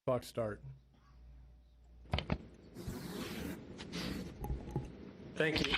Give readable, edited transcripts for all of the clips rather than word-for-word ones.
Clock start. Thank you.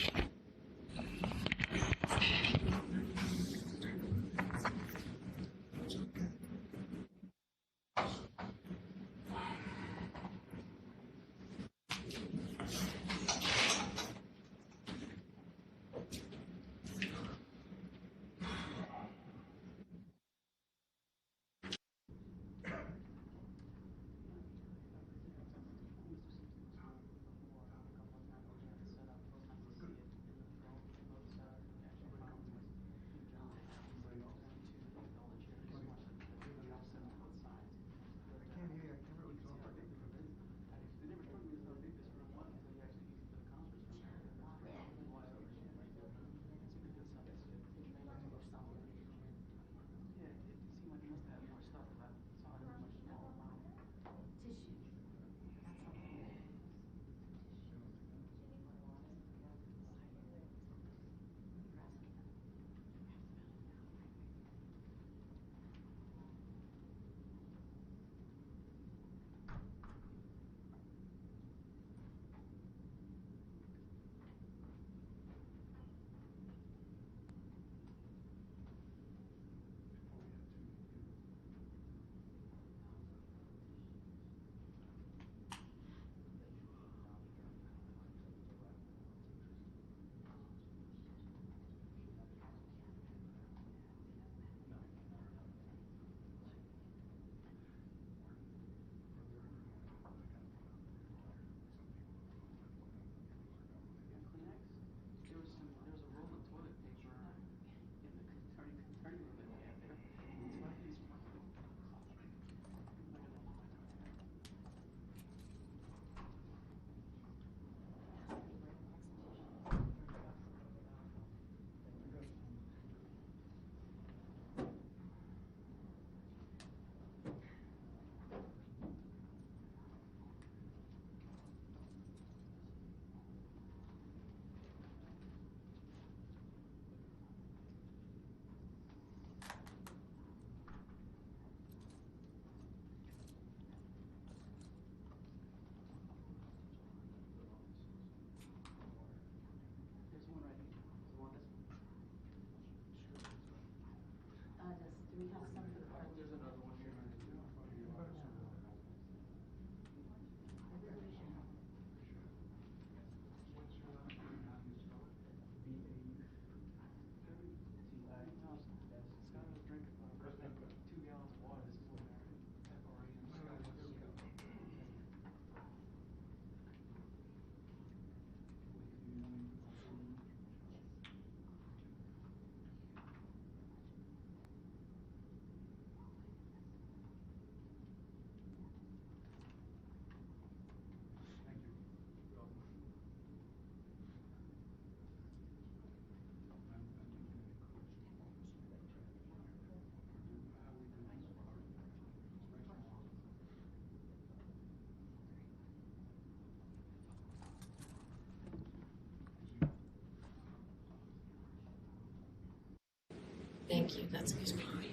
Thank you. That's Miss Pine.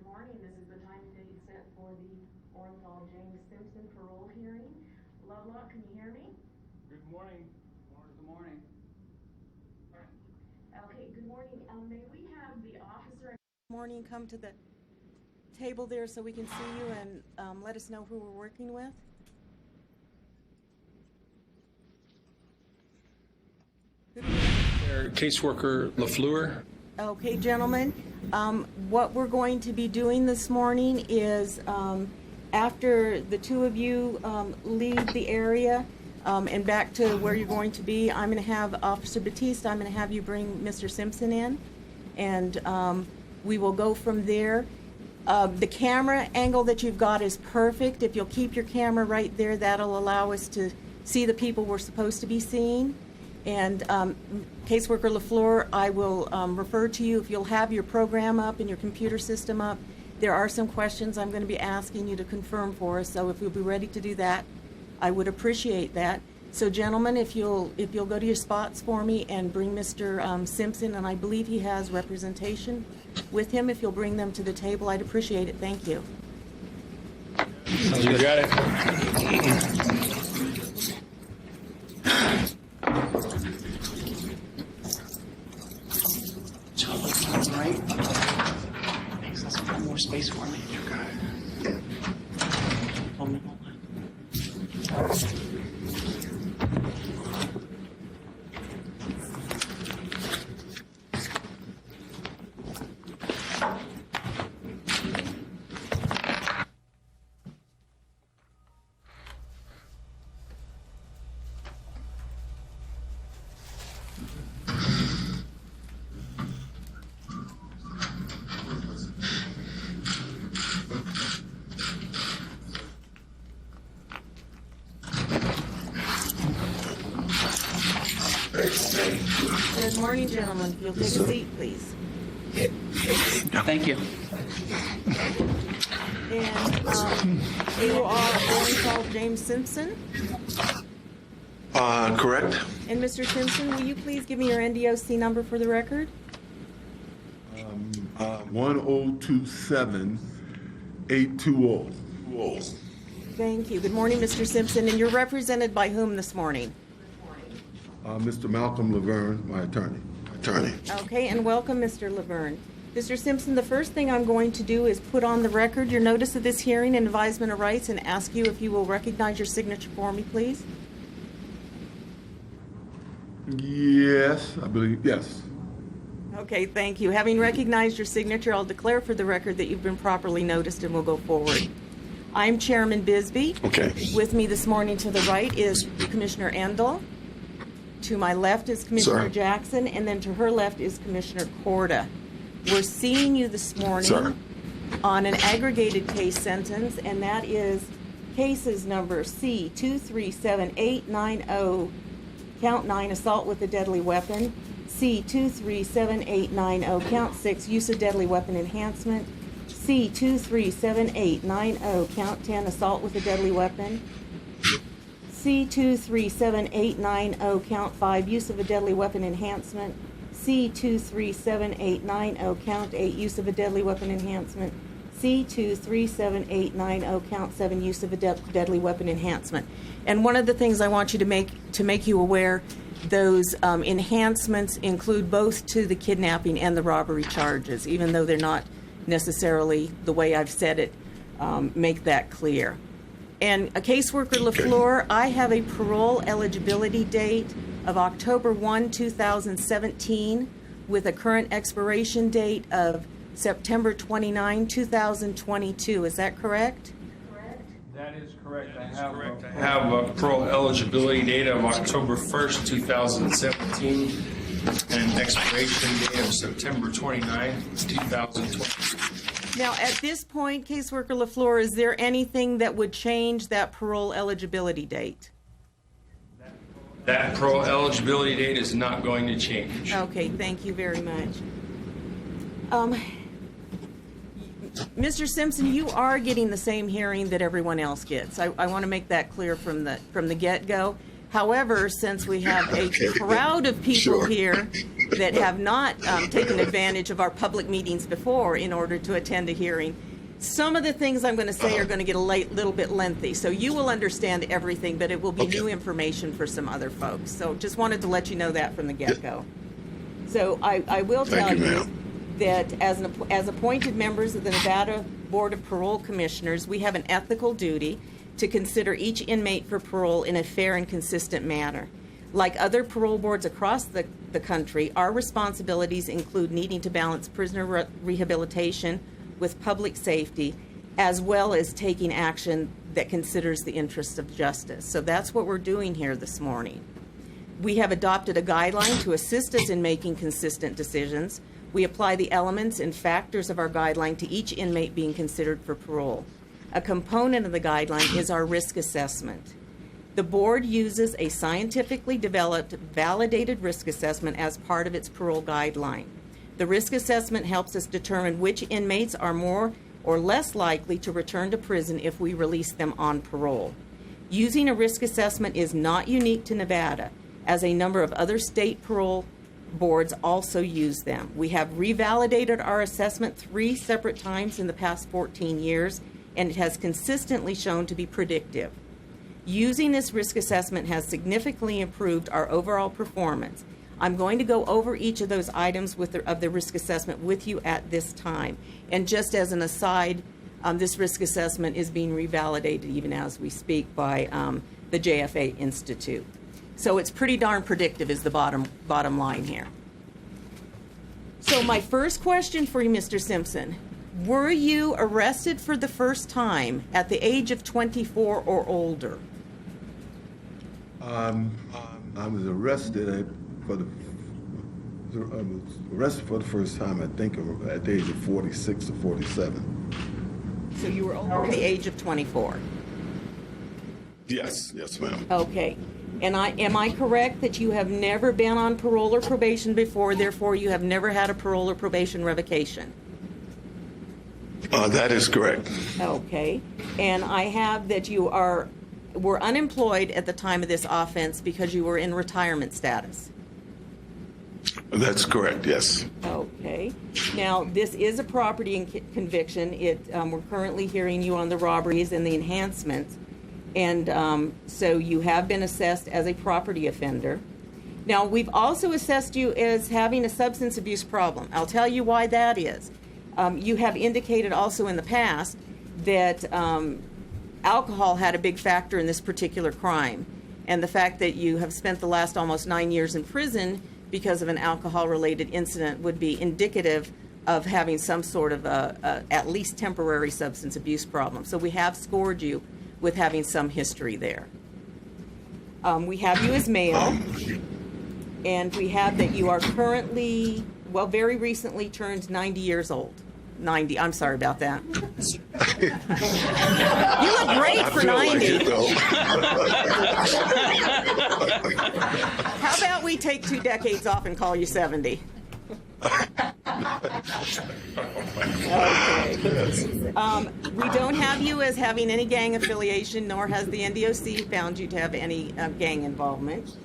morning. This is the time and date set for the Orenthal James Simpson parole hearing. Lovelock, can you hear me? Good morning. Good morning. Okay, good morning. May we have the officer? Morning, come to the table there so we can see you and let us know who we're working with. Caseworker LaFleur. Okay, gentlemen, what we're going to be doing this morning is after the two of you leave the area and back to where you're going to be, I'm going to have Officer Batiste, I'm going to have you bring Mr. Simpson in, and we will go from there. The camera angle that you've got is perfect. If you'll keep your camera right there, that'll allow us to see the people we're supposed to be seeing. And Caseworker LaFleur, I will refer to you if you'll have your program up and your computer system up. There are some questions I'm going to be asking you to confirm for us, so if you'll be ready to do that, I would appreciate that. So gentlemen, if you'll go to your spots for me and bring Mr. Simpson, and I believe he has representation with him, if you'll bring them to the table, I'd appreciate it. Thank you. You got it. Right? Thanks. Let's find more space for me. You got it. Hold on. Good morning, gentlemen. If you'll take a seat, please. Thank you. And you are Orenthal James Simpson? Correct. And Mr. Simpson, will you please give me your NDOC number for the record? 1027 820. Thank you. Good morning, Mr. Simpson. And you're represented by whom this morning? Mr. Malcolm Laverne, my attorney. Okay, and welcome, Mr. Laverne. Mr. Simpson, the first thing I'm going to do is put on the record your notice of this hearing and advisement of rights and ask you if you will recognize your signature for me, please. Yes, I believe, yes. Okay, thank you. Having recognized your signature, I'll declare for the record that you've been properly noticed and will go forward. I'm Chairman Bisbee. Okay. With me this morning to the right is Commissioner Endel. To my left is Commissioner Sir. Jackson, and then to her left is Commissioner Corda. We're seeing you this morning Sir. on an aggregated case sentence, and that is cases number C237890, count 9, assault with a deadly weapon, C237890, count 6, use of deadly weapon enhancement, C237890, count 10, assault with a deadly weapon, C237890, count 5, use of a deadly weapon enhancement, C237890, count 8, use of a deadly weapon enhancement, C237890, count 7, use of a deadly weapon enhancement. And one of the things I want you to make you aware, those enhancements include both to the kidnapping and the robbery charges, even though they're not necessarily the way I've said it, make that clear. And a caseworker LaFleur, I have a parole eligibility date of October 1, 2017, with a current expiration date of September 29, 2022. Is that correct? That is correct. I have a parole eligibility date of October 1st, 2017, and an expiration date of September 29, 2020. Now, at this point, caseworker LaFleur, is there anything that would change that parole eligibility date? That parole eligibility date is not going to change. Okay, thank you very much. Mr. Simpson, you are getting the same hearing that everyone else gets. I want to make that clear from the get-go. However, since we have a crowd of people here that have not taken advantage of our public meetings before in order to attend a hearing. Some of the things I'm going to say are going to get a little bit lengthy, so you will understand everything, but it will be new information for some other folks. So just wanted to let you know that from the get-go. So I will tell you that as appointed members of the Nevada Board of Parole Commissioners, we have an ethical duty to consider each inmate for parole in a fair and consistent manner. Like other parole boards across the country, our responsibilities include needing to balance prisoner rehabilitation with public safety, as well as taking action that considers the interests of justice. So that's what we're doing here this morning. We have adopted a guideline to assist us in making consistent decisions. We apply the elements and factors of our guideline to each inmate being considered for parole. A component of the guideline is our risk assessment. The board uses a scientifically developed, validated risk assessment as part of its parole guideline. The risk assessment helps us determine which inmates are more or less likely to return to prison if we release them on parole. Using a risk assessment is not unique to Nevada, as a number of other state parole boards also use them. We have revalidated our assessment 3 separate times in the past 14 years, and it has consistently shown to be predictive. Using this risk assessment has significantly improved our overall performance. I'm going to go over each of those items of the risk assessment with you at this time. And just as an aside, this risk assessment is being revalidated even as we speak by the JFA Institute. So it's pretty darn predictive is the bottom line here. So my first question for you, Mr. Simpson, were you arrested for the first time at the age of 24 or older? I was arrested for the first time, I think, at the age of 46 or 47. So you were over the age of 24? Yes, ma'am. Okay. And am I correct that you have never been on parole or probation before, therefore you have never had a parole or probation revocation? That is correct. Okay. And I have that you were unemployed at the time of this offense because you were in retirement status. That's correct, yes. Okay. Now, this is a property conviction. We're currently hearing you on the robberies and the enhancements. And so you have been assessed as a property offender. Now, we've also assessed you as having a substance abuse problem. I'll tell you why that is. You have indicated also in the past that alcohol had a big factor in this particular crime. And the fact that you have spent the last almost 9 years in prison because of an alcohol-related incident would be indicative of having some sort of at least temporary substance abuse problem. So we have scored you with having some history there. We have you as male, and we have that you are currently, very recently turned 90 years old. 90, I'm sorry about that. You look great for 90. How about we take 2 decades off and call you 70? Okay. We don't have you as having any gang affiliation, nor has the NDOC found you to have any gang involvement.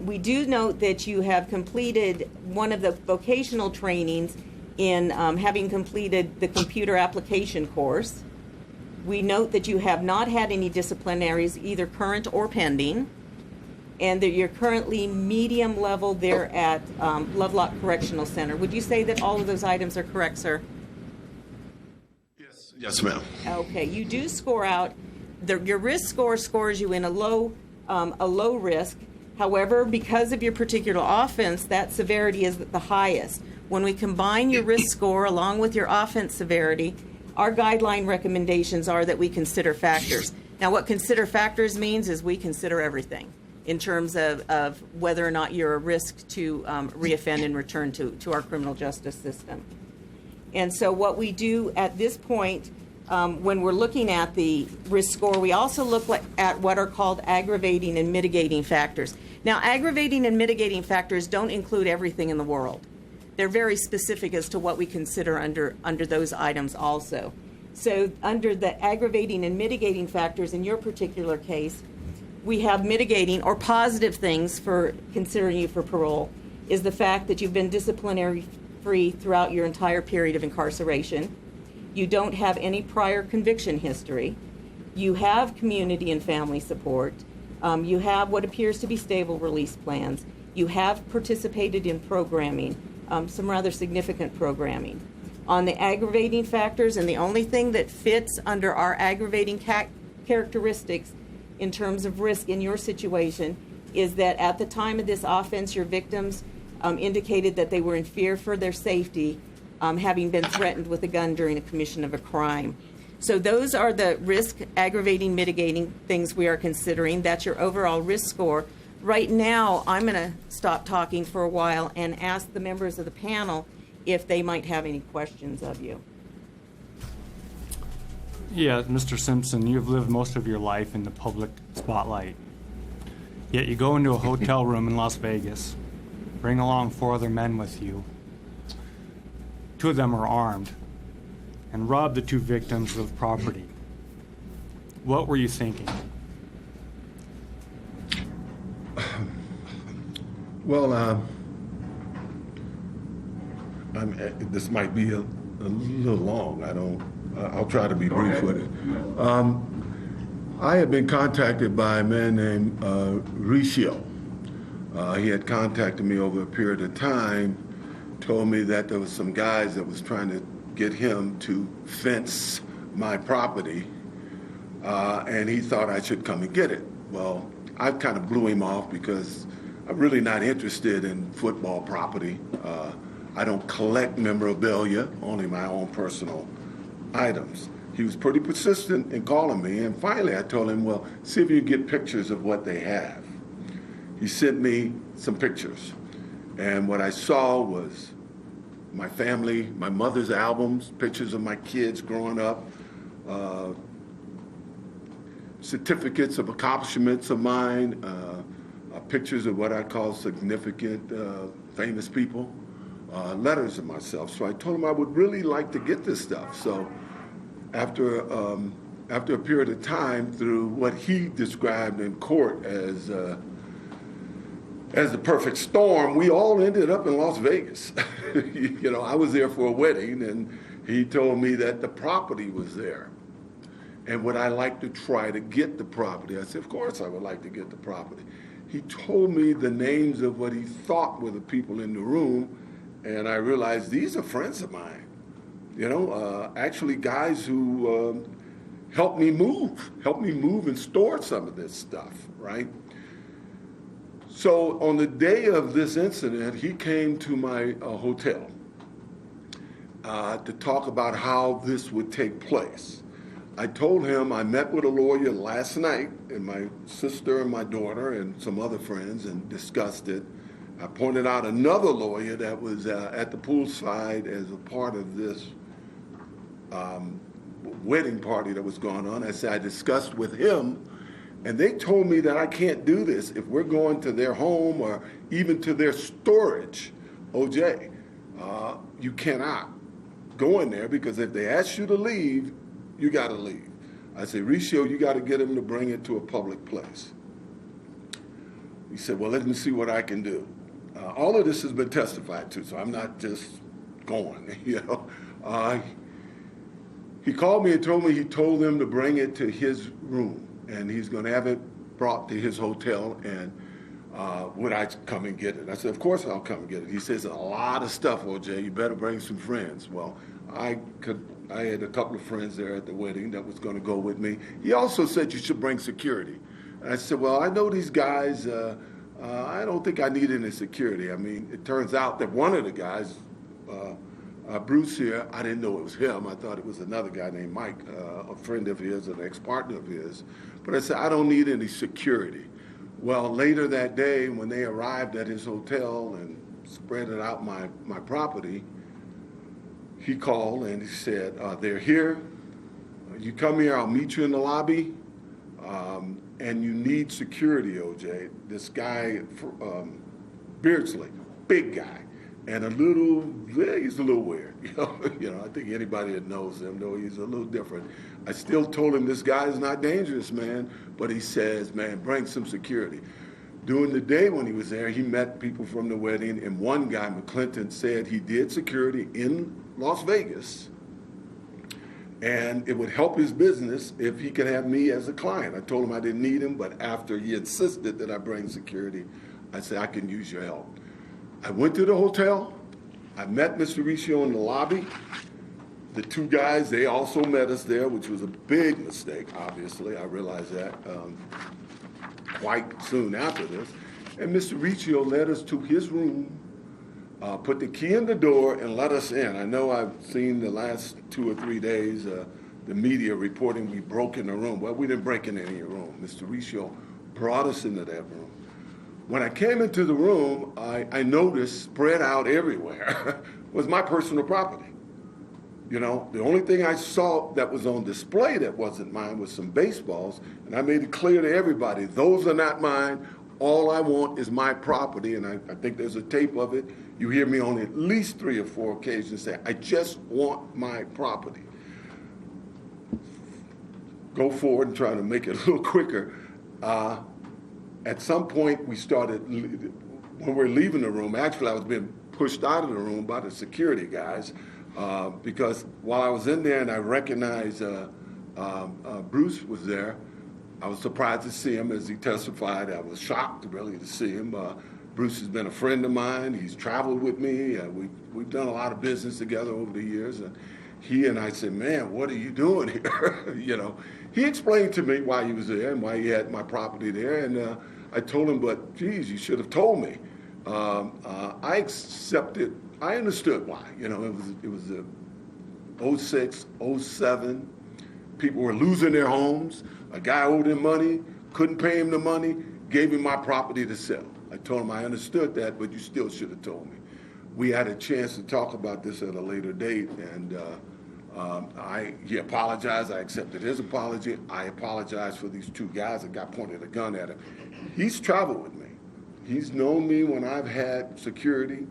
We do note that you have completed one of the vocational trainings in having completed the computer application course. We note that you have not had any disciplinaries, either current or pending, and that you're currently medium level there at Lovelock Correctional Center. Would you say that all of those items are correct, sir? Yes, ma'am. Okay, you do score out. Your risk score scores you in a low risk. However, because of your particular offense, that severity is the highest. When we combine your risk score along with your offense severity, our guideline recommendations are that we consider factors. Now, what consider factors means is we consider everything in terms of whether or not you're a risk to reoffend and return to our criminal justice system. And so what we do at this point, when we're looking at the risk score, we also look at what are called aggravating and mitigating factors. Now, aggravating and mitigating factors don't include everything in the world. They're very specific as to what we consider under those items also. So under the aggravating and mitigating factors in your particular case, we have mitigating or positive things for considering you for parole. is the fact that you've been disciplinary free throughout your entire period of incarceration. You don't have any prior conviction history. You have community and family support. You have what appears to be stable release plans. You have participated in programming, some rather significant programming. On the aggravating factors, and the only thing that fits under our aggravating characteristics in terms of risk in your situation is that at the time of this offense, your victims indicated that they were in fear for their safety, having been threatened with a gun during a commission of a crime. So those are the risk aggravating mitigating things we are considering. That's your overall risk score. Right now, I'm going to stop talking for a while and ask the members of the panel if they might have any questions of you. Yeah, Mr. Simpson, you've lived most of your life in the public spotlight. Yet you go into a hotel room in Las Vegas, bring along 4 other men with you. 2 of them are armed, and rob the 2 victims of property. What were you thinking? Well, this might be a little long. I'll try to be brief with it. I had been contacted by a man named Restitution. He had contacted me over a period of time, told me that there was some guys that was trying to get him to fence my property, and he thought I should come and get it. Well, I kind of blew him off because I'm really not interested in football property. I don't collect memorabilia, only my own personal items. He was pretty persistent in calling me, and finally I told him, well, see if you can get pictures of what they have. He sent me some pictures, and what I saw was my family, my mother's albums, pictures of my kids growing up, certificates of accomplishments of mine, pictures of what I call significant famous people, letters of myself. So I told him I would really like to get this stuff. So after a period of time, through what he described in court as the perfect storm, we all ended up in Las Vegas. You know, I was there for a wedding, and he told me that the property was there. And would I like to try to get the property? I said, of course I would like to get the property. He told me the names of what he thought were the people in the room, and I realized these are friends of mine. You know, actually guys who helped me move and store some of this stuff, right? So on the day of this incident, he came to my hotel to talk about how this would take place. I told him I met with a lawyer last night, and my sister and my daughter and some other friends, and discussed it. I pointed out another lawyer that was at the poolside as a part of this wedding party that was going on. I said I discussed with him, and they told me that I can't do this if we're going to their home or even to their storage, OJ. You cannot go in there, because if they ask you to leave, you got to leave. I said, Restitution, you got to get him to bring it to a public place. He said, well, let me see what I can do. All of this has been testified to, so I'm not just going, you know. He called me and told me he told them to bring it to his room, and he's going to have it brought to his hotel, and would I come and get it? I said, of course I'll come and get it. He says, a lot of stuff, OJ, you better bring some friends. Well, I had a couple of friends there at the wedding that was going to go with me. He also said you should bring security. And I said, well, I know these guys, I don't think I need any security. I mean, it turns out that one of the guys, Bruce here, I didn't know it was him. I thought it was another guy named Mike, a friend of his, an ex-partner of his. But I said, I don't need any security. Well, later that day, when they arrived at his hotel and spread out my property, he called and he said, they're here. You come here, I'll meet you in the lobby. And you need security, OJ. This guy, Beardsley, big guy, and he's a little weird. You know, I think anybody that knows him knows he's a little different. I still told him this guy is not dangerous, man, but he says, man, bring some security. During the day when he was there, he met people from the wedding, and one guy, McClinton, said he did security in Las Vegas, and it would help his business if he could have me as a client. I told him I didn't need him, but after he insisted that I bring security, I said, I can use your help. I went to the hotel. I met Mr. Riccio in the lobby. The two guys, they also met us there, which was a big mistake, obviously. I realized that quite soon after this. And Mr. Riccio led us to his room, put the key in the door, and let us in. I know I've seen the last 2 or 3 days the media reporting we broke in the room. Well, we didn't break in any room. Mr. Riccio brought us into that room. When I came into the room, I noticed spread out everywhere was my personal property. You know, the only thing I saw that was on display that wasn't mine was some baseballs, and I made it clear to everybody, those are not mine. All I want is my property, and I think there's a tape of it. You hear me on at least 3 or 4 occasions say, I just want my property. Go forward and try to make it a little quicker. At some point, we started, when we're leaving the room, actually I was being pushed out of the room by the security guys, because while I was in there and I recognized Bruce was there, I was surprised to see him as he testified. I was shocked really to see him. Bruce has been a friend of mine. He's traveled with me. We've done a lot of business together over the years. And he and I said, man, what are you doing here? You know, he explained to me why he was there and why he had my property there. And I told him, but geez, you should have told me. I accepted. I understood why. You know, it was 06, 07. People were losing their homes. A guy owed him money, couldn't pay him the money, gave him my property to sell. I told him I understood that, but you still should have told me. We had a chance to talk about this at a later date, and he apologized. I accepted his apology. I apologized for these 2 guys that got pointed a gun at him. He's traveled with me. He's known me when I've had security.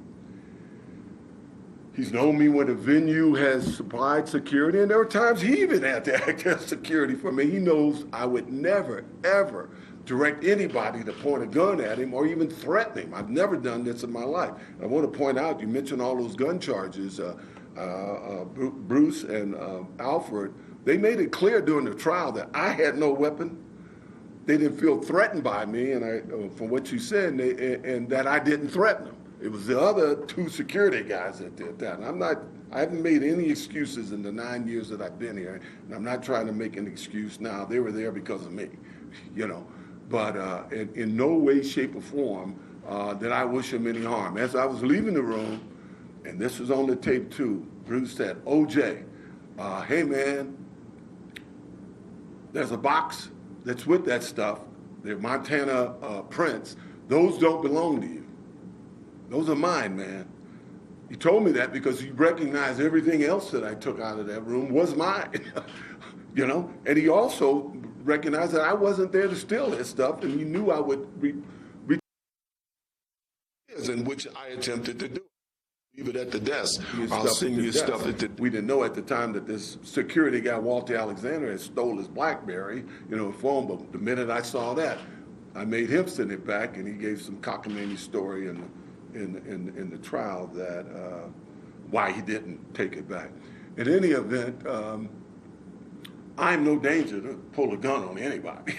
He's known me when a venue has supplied security, and there were times he even had to act as security for me. He knows I would never, ever direct anybody to point a gun at him or even threaten him. I've never done this in my life. I want to point out, you mentioned all those gun charges. Bruce and Alfred, they made it clear during the trial that I had no weapon. They didn't feel threatened by me, and from what you said, and that I didn't threaten them. It was the other 2 security guys that did that. And I haven't made any excuses in the 9 years that I've been here, and I'm not trying to make an excuse now. They were there because of me, you know. But in no way, shape, or form did I wish them any harm. As I was leaving the room, and this was on the tape too, Bruce said, OJ, hey man, there's a box that's with that stuff. They're Montana prints. Those don't belong to you. Those are mine, man. He told me that because he recognized everything else that I took out of that room was mine, you know? And he also recognized that I wasn't there to steal his stuff, and he knew I would in which I attempted to do. Leave it at the desk. I'll send you stuff. We didn't know at the time that this security guy, Walter Alexander, had stole his BlackBerry, phone, but the minute I saw that, I made him send it back, and he gave some cockamamie story in the trial that why he didn't take it back. In any event, I'm no danger to pull a gun on anybody.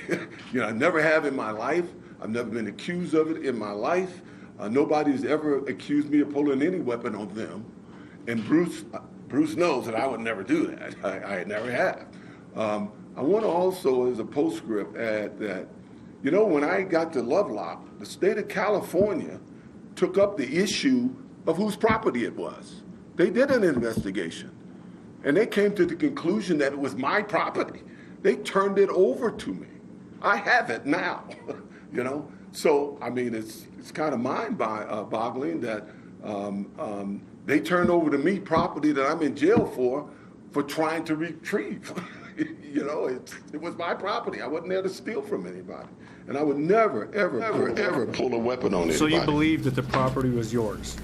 I never have in my life. I've never been accused of it in my life. Nobody's ever accused me of pulling any weapon on them. And Bruce knows that I would never do that. I never have. I want to also, as a postscript, add that, when I got to Lovelock, the state of California took up the issue of whose property it was. They did an investigation, and they came to the conclusion that it was my property. They turned it over to me. I have it now, So, it's kind of mind-boggling that they turned over to me property that I'm in jail for trying to retrieve. It was my property. I wasn't there to steal from anybody. And I would never, ever pull a weapon on anybody. So you believe that the property was yours?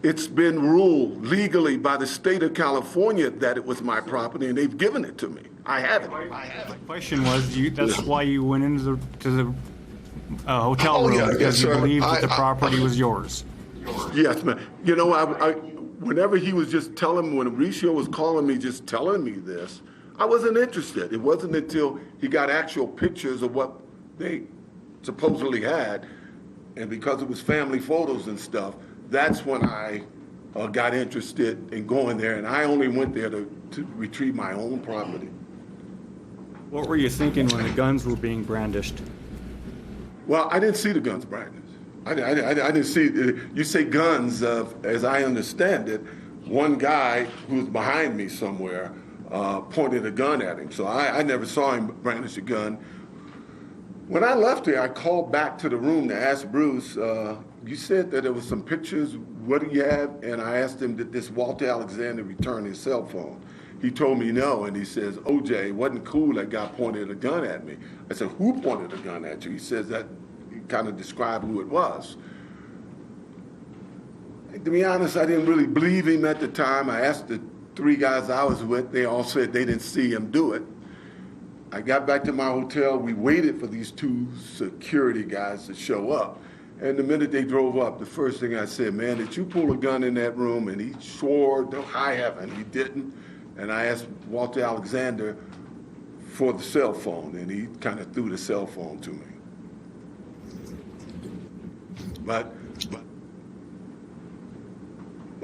It's been ruled legally by the state of California that it was my property, and they've given it to me. I have it. The question was, that's why you went into the a hotel Oh, room yeah, because yes, you sir. believed that the I- property was yours. Yes, man. You know, whenever he was just telling me, when Mauricio was calling me, just telling me this, I wasn't interested. It wasn't until he got actual pictures of what they supposedly had, and because it was family photos and stuff, that's when I got interested in going there, and I only went there to retrieve my own property. What were you thinking when the guns were being brandished? Well, I didn't see the guns brandished. I didn't see, you say guns, as I understand it, one guy who was behind me somewhere pointed a gun at him. So I never saw him brandish a gun. When I left there, I called back to the room to ask Bruce, you said that there was some pictures, what do you have? And I asked him, did this Walter Alexander return his cell phone? He told me no, and he says, OJ, it wasn't cool that guy pointed a gun at me. I said, who pointed a gun at you? He says that, he kind of described who it was. To be honest, I didn't really believe him at the time. I asked the 3 guys I was with, they all said they didn't see him do it. I got back to my hotel, we waited for these 2 security guys to show up. And the minute they drove up, the first thing I said, man, did you pull a gun in that room? And he swore to high heaven he didn't. And I asked Walter Alexander for the cell phone, and he kind of threw the cell phone to me. But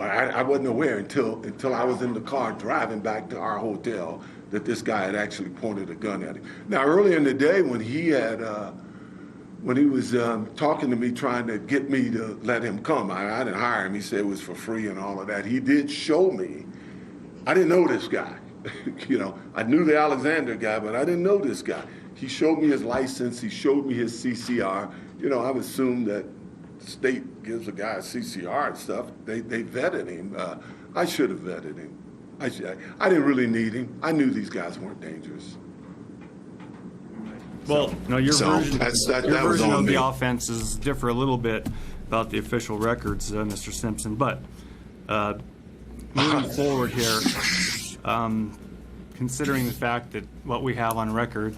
I wasn't aware until I was in the car driving back to our hotel that this guy had actually pointed a gun at him. Now, earlier in the day when he was talking to me, trying to get me to let him come, I didn't hire him. He said it was for free and all of that. He did show me. I didn't know this guy. You know, I knew the Alexander guy, but I didn't know this guy. He showed me his license. He showed me his CCR. You know, I've assumed that the state gives a guy a CCR and stuff. They vetted him. I should have vetted him. I didn't really need him. I knew these guys weren't dangerous. Well, no, your So, version, that your was version on of me. the offenses differ a little bit about the official records, Mr. Simpson. But moving forward here, considering the fact that what we have on record,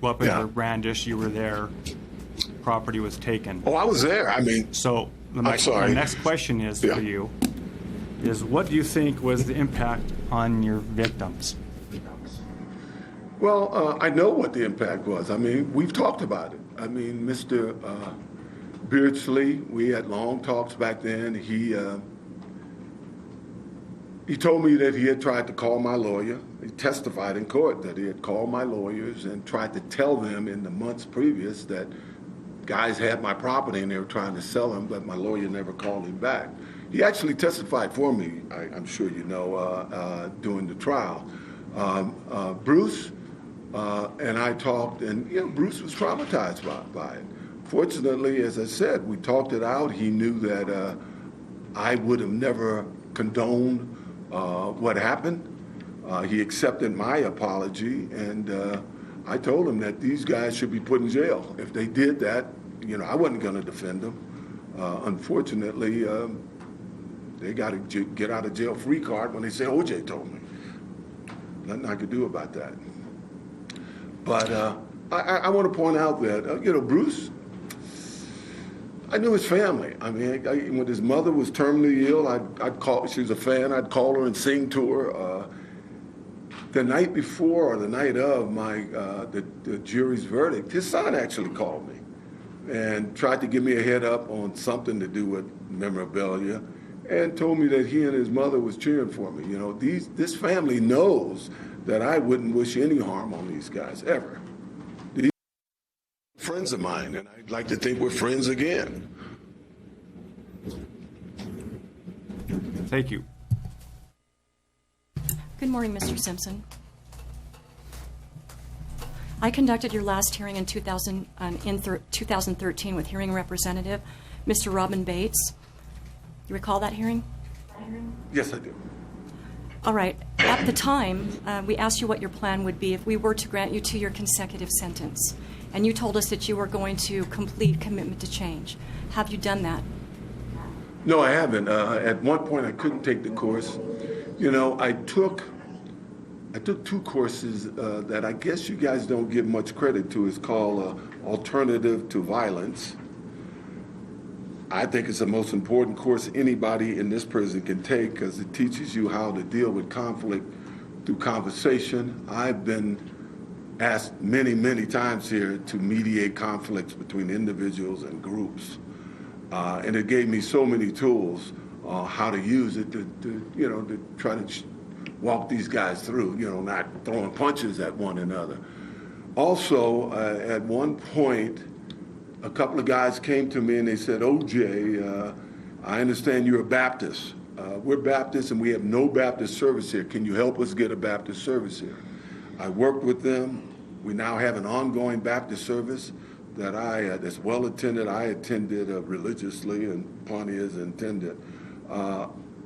weapons Yeah. were brandished, you were there, property was taken. Oh, I was there. I mean, So I'm sorry. my next question is Yeah. for you, is what do you think was the impact on your victims? well, I know what the impact was. I mean, we've talked about it. I mean, Mr. Beardsley, we had long talks back then. He told me that he had tried to call my lawyer. He testified in court that he had called my lawyers and tried to tell them in the months previous that guys had my property and they were trying to sell them, but my lawyer never called him back. He actually testified for me, I'm sure you know, during the trial. Bruce and I talked, and you know, Bruce was traumatized by it. Fortunately, as I said, we talked it out. He knew that I would have never condoned what happened. He accepted my apology, and I told him that these guys should be put in jail. If they did that, you know, I wasn't going to defend them. Unfortunately, they got a get out of jail free card when they say OJ told me. Nothing I could do about that. But I want to point out that, you know, Bruce, I knew his family. I mean, when his mother was terminally ill, I'd call, she was a fan, I'd call her and sing to her. The night before or the night of the jury's verdict, his son actually called me and tried to give me a head up on something to do with memorabilia and told me that he and his mother was cheering for me. You know, this family knows that I wouldn't wish any harm on these guys, ever. These are friends of mine, and I'd like to think we're friends again. Thank you. Good morning, Mr. Simpson. I conducted your last hearing in 2013 with hearing representative, Mr. Robin Bates. You recall that hearing? Yes, I do. All right. At the time, we asked you what your plan would be if we were to grant you 2-year consecutive sentence. And you told us that you were going to complete commitment to change. Have you done that? No, I haven't. At one point, I couldn't take the course. You know, I took I took two courses that I guess you guys don't give much credit to. It's called Alternative to Violence. I think it's the most important course anybody in this prison can take because it teaches you how to deal with conflict through conversation. I've been asked many, many times here to mediate conflicts between individuals and groups. And it gave me so many tools how to use it to try to walk these guys through, not throwing punches at one another. Also, at one point, a couple of guys came to me and they said, OJ, I understand you're a Baptist. We're Baptists and we have no Baptist service here. Can you help us get a Baptist service here? I worked with them. We now have an ongoing Baptist service that's well attended. I attended religiously and Pontius attended.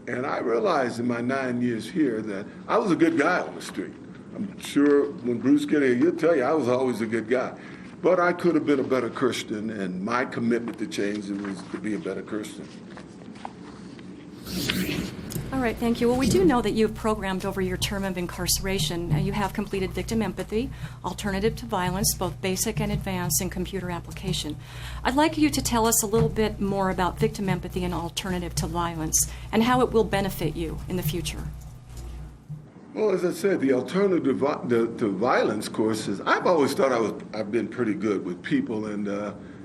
And I realized in my 9 years here that I was a good guy on the street. I'm sure when Bruce get here, he'll tell you I was always a good guy. But I could have been a better Christian, and my commitment to change was to be a better Christian. All right, thank you. Well, we do know that you've programmed over your term of incarceration. You have completed victim empathy, alternative to violence, both basic and advanced, and computer application. I'd like you to tell us a little bit more about victim empathy and alternative to violence and how it will benefit you in the future. Well, as I said, the alternative to violence courses, I've always thought I've been pretty good with people, and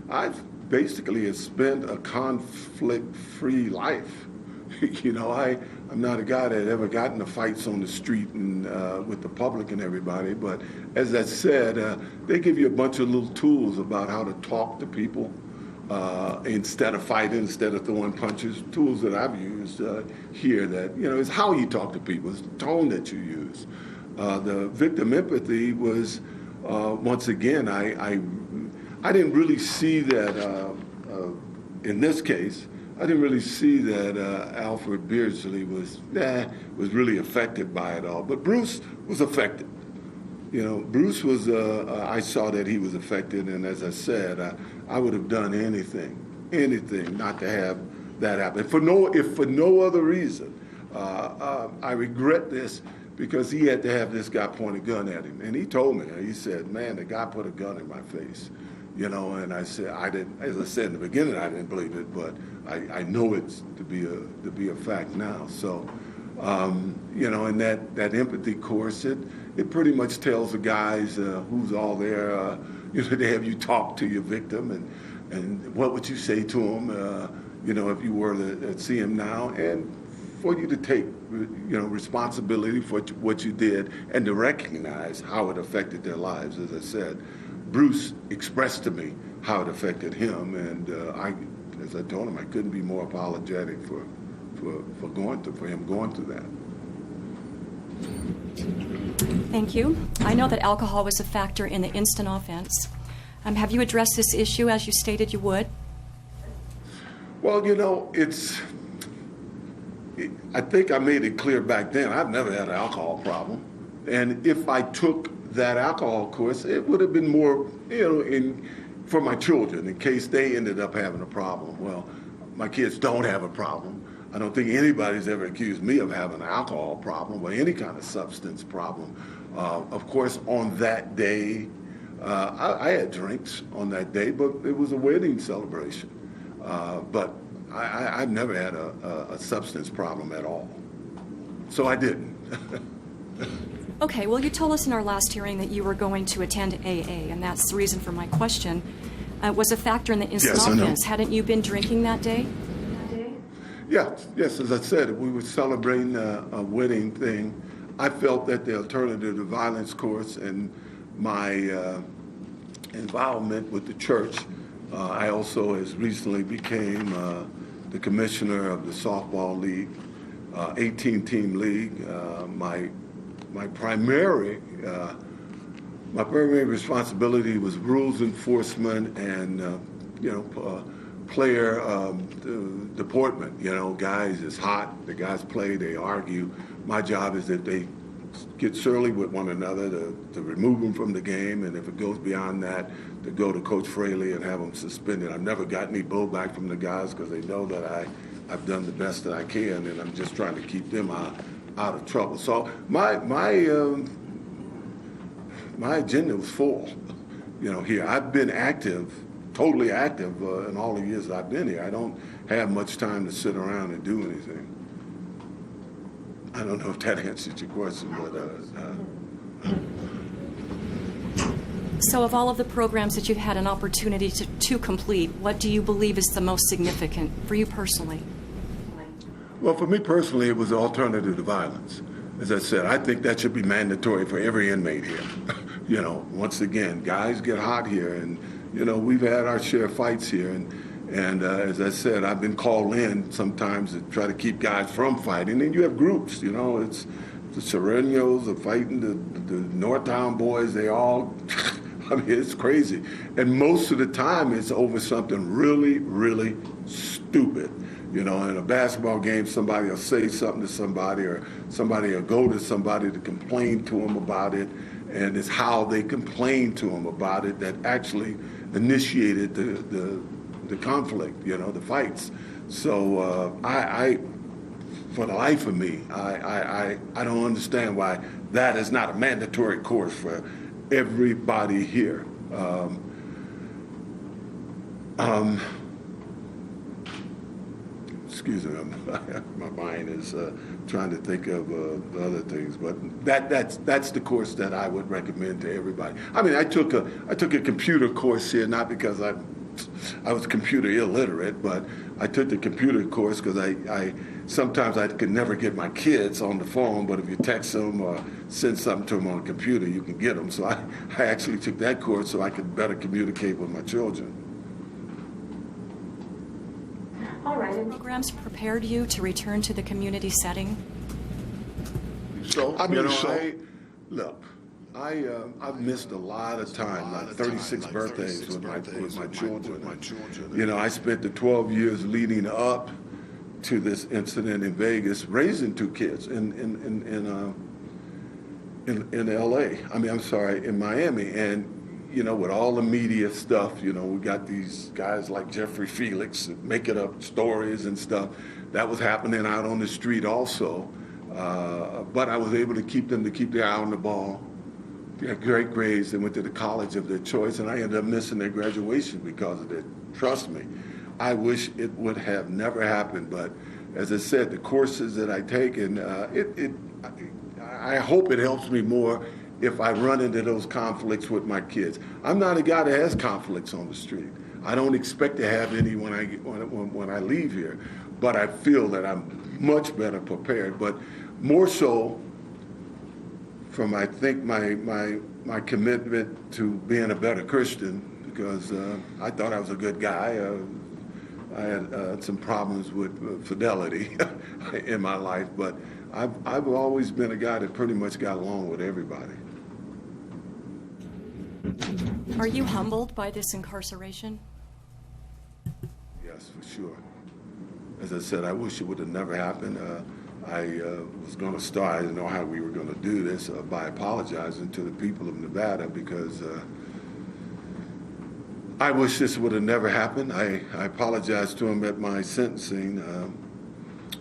I've basically spent a conflict-free life. I'm not a guy that ever got into fights on the street and with the public and everybody, but as I said, they give you a bunch of little tools about how to talk to people instead of fighting, instead of throwing punches. Tools that I've used here that, is how you talk to people, it's the tone that you use. The victim empathy was, once again, I didn't really see that in this case. I didn't really see that Alfred Beardsley was really affected by it all. But Bruce was affected. Bruce was, I saw that he was affected, and as I said, I would have done anything not to have that happen. If for no other reason, I regret this because he had to have this guy point a gun at him. And he told me, he said, man, the guy put a gun in my face. And I said, as I said in the beginning, I didn't believe it, but I know it's to be a fact now. So, and that empathy course, it pretty much tells the guys who's all there, they have you talk to your victim and what would you say to him, if you were to see him now, and for you to take, responsibility for what you did and to recognize how it affected their lives. As I said, Bruce expressed to me how it affected him, and as I told him, I couldn't be more apologetic for him going through that. Thank you. I know that alcohol was a factor in the instant offense. Have you addressed this issue as you stated you would? Well, I think I made it clear back then, I've never had an alcohol problem. And if I took that alcohol course, it would have been more, for my children, in case they ended up having a problem. Well, my kids don't have a problem. I don't think anybody's ever accused me of having an alcohol problem or any kind of substance problem. Of course, on that day, I had drinks on that day, but it was a wedding celebration. But I've never had a substance problem at all. So I didn't. Okay, well, you told us in our last hearing that you were going to attend AA, and that's the reason for my question. Was a factor in the instant offense. Hadn't you been drinking that day? Yes, as I said, we were celebrating a wedding thing. I felt that the alternative to violence course and my involvement with the church, I also as recently became the commissioner of the softball league, 18-team league. My primary responsibility was rules enforcement and player deportment. Guys, it's hot. The guys play. They argue. My job is that they get surly with one another to remove them from the game, and if it goes beyond that, to go to Coach Fraley and have them suspended. I've never got any blowback from the guys because they know that I've done the best that I can, and I'm just trying to keep them out of trouble. So my agenda was full, here. I've been active, totally active in all the years I've been here. I don't have much time to sit around and do anything. I don't know if that answers your question, but So of all of the programs that you've had an opportunity to complete, what do you believe is the most significant for you personally? well, for me personally, it was alternative to violence. As I said, I think that should be mandatory for every inmate here. Once again, guys get hot here, and we've had our share of fights here, and as I said, I've been called in sometimes to try to keep guys from fighting. And you have groups, it's the Serenos are fighting the Northtown boys. They all, it's crazy. And most of the time, it's over something really, really stupid. In a basketball game, somebody will say something to somebody, or somebody will go to somebody to complain to them about it, and it's how they complain to them about it that actually initiated the conflict, the fights. So I for the life of me, I don't understand why that is not a mandatory course for everybody here. Excuse me, my mind is trying to think of the other things, but that's the course that I would recommend to everybody. I mean, I took a computer course here, not because I was computer illiterate, but I took the computer course because I sometimes I could never get my kids on the phone, but if you text them or send something to them on a computer, you can get them. So I actually took that course so I could better communicate with my children. All right. Programs prepared you to return to the community setting? So, I believe so. I've missed a lot of time, like 36 birthdays with my children. I spent the 12 years leading up to this incident in Vegas, raising two kids in L.A. In Miami, and with all the media stuff, we got these guys like Jeffrey Felix making up stories and stuff. That was happening out on the street also. But I was able to keep their eye on the ball. They had great grades. They went to the college of their choice, and I ended up missing their graduation because of it. Trust me. I wish it would have never happened, but as I said, the courses that I take, and I hope it helps me more if I run into those conflicts with my kids. I'm not a guy that has conflicts on the street. I don't expect to have any when I leave here, but I feel that I'm much better prepared. But more so from, I think, my commitment to being a better Christian, because I thought I was a good guy. I had some problems with fidelity in my life, but I've always been a guy that pretty much got along with everybody. Are you humbled by this incarceration? Yes, for sure. As I said, I wish it would have never happened. I was going to start, I didn't know how we were going to do this, by apologizing to the people of Nevada, because I wish this would have never happened. I apologized to him at my sentencing.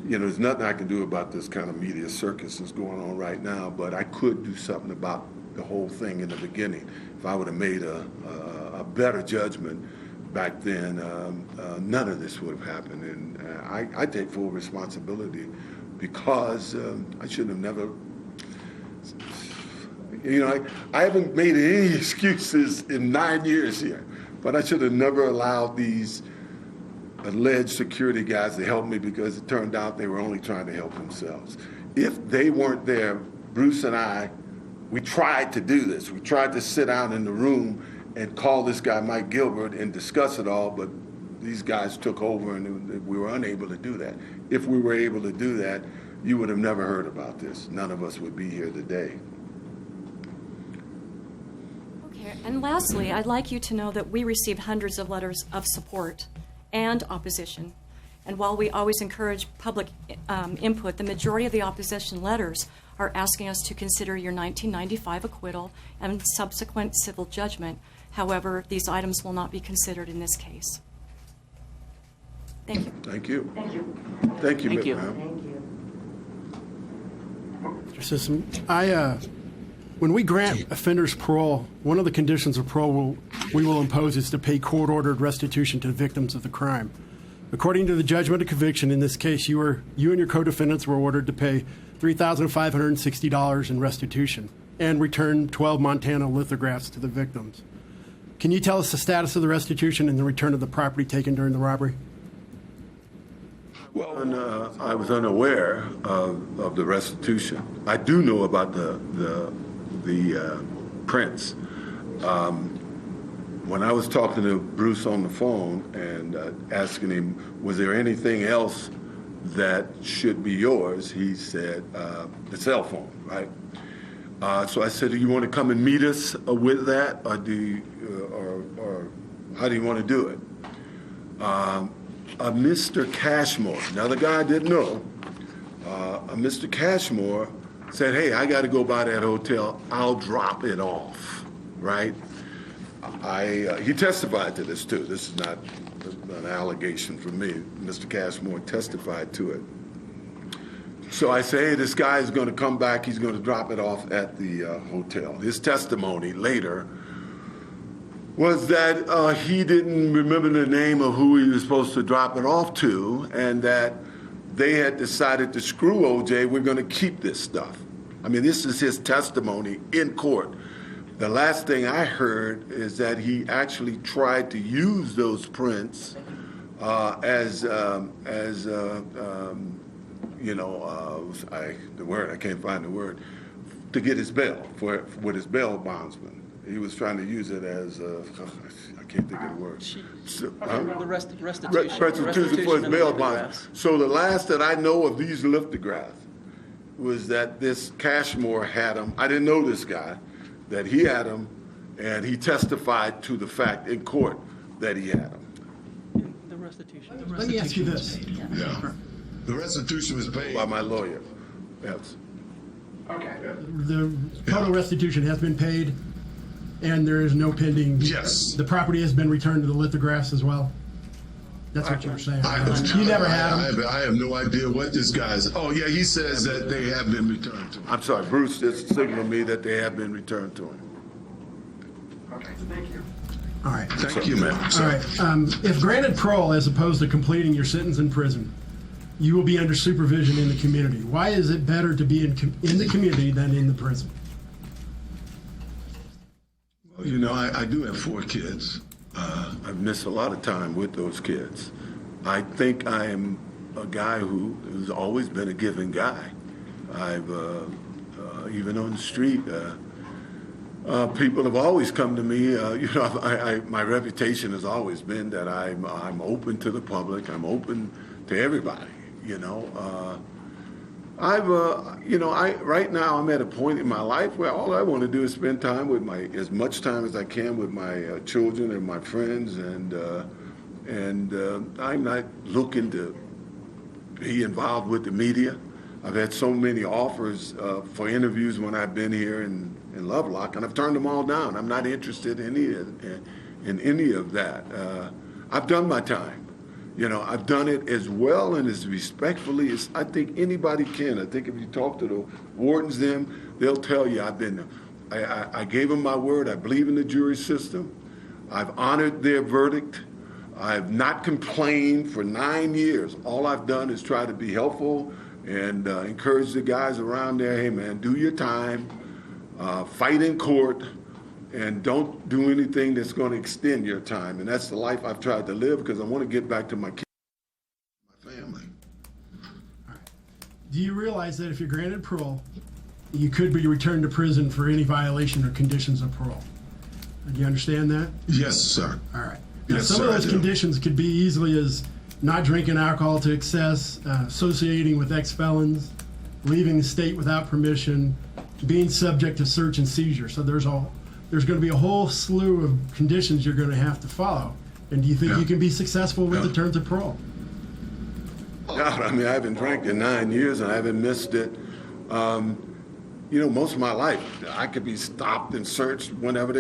There's nothing I can do about this kind of media circus that's going on right now, but I could do something about the whole thing in the beginning. If I would have made a better judgment back then, none of this would have happened. And I take full responsibility, because I should have never, I haven't made any excuses in 9 years here, but I should have never allowed these alleged security guys to help me, because it turned out they were only trying to help themselves. If they weren't there, Bruce and I, we tried to do this. We tried to sit down in the room and call this guy Mike Gilbert and discuss it all, but these guys took over and we were unable to do that. If we were able to do that, you would have never heard about this. None of us would be here today. Okay, and lastly, I'd like you to know that we received hundreds of letters of support and opposition. And while we always encourage public input, the majority of the opposition letters are asking us to consider your 1995 acquittal and subsequent civil judgment. However, these items will not be considered in this case. Thank you. Thank you. Thank you. Thank you, Thank you. ma'am. Thank you. Mr. Simpson, when we grant offenders parole, one of the conditions of parole we will impose is to pay court-ordered restitution to the victims of the crime. According to the judgment of conviction, in this case, you and your co-defendants were ordered to pay $3,560 in restitution and return 12 Montana lithographs to the victims. Can you tell us the status of the restitution and the return of the property taken during the robbery? Well, I was unaware of the restitution. I do know about the prints. When I was talking to Bruce on the phone and asking him, was there anything else that should be yours? He said, the cell phone, right? So I said, do you want to come and meet us with that, or or how do you want to do it? Mr. Cashmore, now the guy I didn't know, Mr. Cashmore said, hey, I got to go by that hotel. I'll drop it off, right? He testified to this too. This is not an allegation from me. Mr. Cashmore testified to it. So I say, hey, this guy is going to come back. He's going to drop it off at the hotel. His testimony later was that he didn't remember the name of who he was supposed to drop it off to, and that they had decided to screw OJ. We're going to keep this stuff. I mean, this is his testimony in court. The last thing I heard is that he actually tried to use those prints the word, I can't find the word, to get his bail with his bail bondsman. He was trying to use it as I can't think of the word. The restitution. Restitution for his bail bondsman. So the last that I know of these lithographs was that this Cashmore had them. I didn't know this guy, that he had them, and he testified to the fact in court that he had them. The restitution. Let me ask you this. Yeah. The restitution was paid By my lawyer. Yes. Okay. The total restitution has been paid, and there is no pending. Yes. The property has been returned to the lithographs as well. That's what you were saying. You never had them. I have no idea what this guy's. Oh yeah, he says that they have been returned to him. I'm sorry, Bruce just signaled me that they have been returned to him. Okay, thank you. All right. Thank you, man. All right. If granted parole as opposed to completing your sentence in prison, you will be under supervision in the community. Why is it better to be in the community than in the prison? Well, you know, I do have 4 kids. I've missed a lot of time with those kids. I think I am a guy who's always been a giving guy. I've, even on the street, people have always come to me. My reputation has always been that I'm open to the public. I'm open to everybody. Right now I'm at a point in my life where all I want to do is spend time with as much time as I can with my children and my friends, and I'm not looking to be involved with the media. I've had so many offers for interviews when I've been here in Lovelock, and I've turned them all down. I'm not interested in any of that. I've done my time. I've done it as well and as respectfully as I think anybody can. I think if you talk to the wardens, they'll tell you I gave them my word. I believe in the jury system. I've honored their verdict. I've not complained for 9 years. All I've done is try to be helpful and encourage the guys around there, hey man, do your time, fight in court, and don't do anything that's going to extend your time. And that's the life I've tried to live because I want to get back to my kids, my family. All right. Do you realize that if you're granted parole, you could be returned to prison for any violation or conditions of parole? Do you understand that? Yes, sir. All right. Now, Yes, some sir, of I those do. conditions could be easily as not drinking alcohol to excess, associating with ex-felons, leaving the state without permission, being subject to search and seizure. So there's going to be a whole slew of conditions you're going to have to follow. And do you think Yeah. you can be successful with Yeah. the terms of parole? God, I mean, I haven't drank in 9 years and I haven't missed it. Most of my life, I could be stopped and searched whenever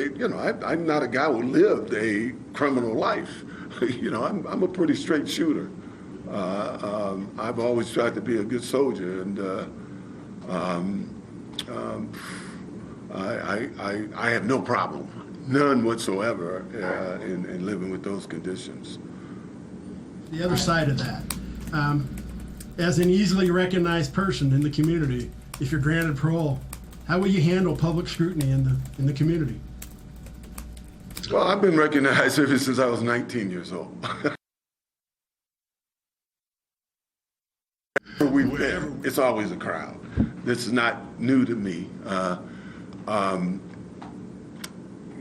I'm not a guy who lived a criminal life. I'm a pretty straight shooter. I've always tried to be a good soldier, and I have no problem, none whatsoever, in living with those conditions. The other side of that, as an easily recognized person in the community, if you're granted parole, how will you handle public scrutiny in the community? Well, I've been recognized ever since I was 19 years old. We've been, it's always a crowd. This is not new to me.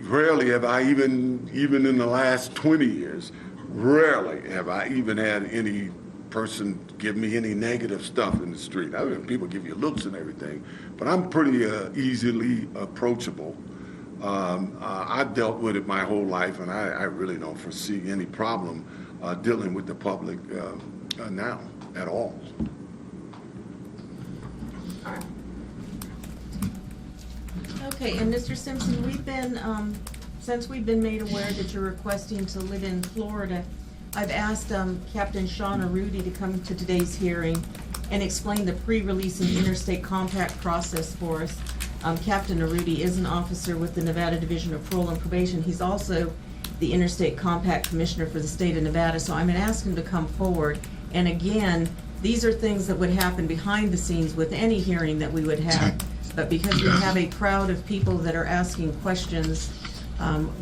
Rarely have I even in the last 20 years, rarely have I even had any person give me any negative stuff in the street. I mean, people give you looks and everything, but I'm pretty easily approachable. I've dealt with it my whole life, and I really don't foresee any problem dealing with the public now at all. Okay, and Mr. Simpson, we've been, since we've been made aware that you're requesting to live in Florida, I've asked Captain Sean Arudi to come to today's hearing and explain the pre-release and interstate compact process for us. Captain Arudi is an officer with the Nevada Division of Parole and Probation. He's also the Interstate Compact Commissioner for the state of Nevada, so I'm going to ask him to come forward. And again, these are things that would happen behind the scenes with any hearing that we would have. But because we have a crowd of people that are asking questions,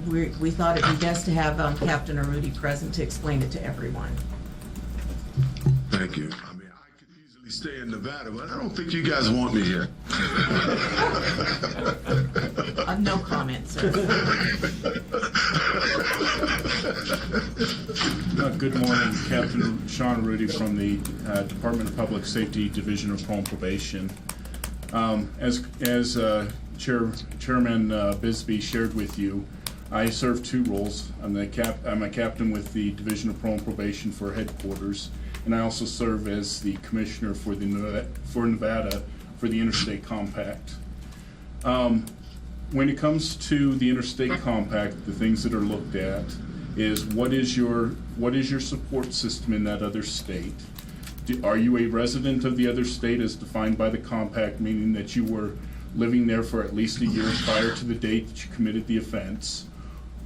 we thought it'd be best to have Captain Arudi present to explain it to everyone. Thank you. I mean, I could easily stay in Nevada, but I don't think you guys want me here. No comment, sir. Good morning, Captain Sean Arudi from the Department of Public Safety, Division of Parole and Probation. As Chairman Bisbee shared with you, I serve two roles. I'm a captain with the Division of Parole and Probation for headquarters, and I also serve as the commissioner for Nevada for the Interstate Compact. When it comes to the Interstate Compact, the things that are looked at is what is your support system in that other state? Are you a resident of the other state as defined by the compact, meaning that you were living there for at least a year prior to the date that you committed the offense?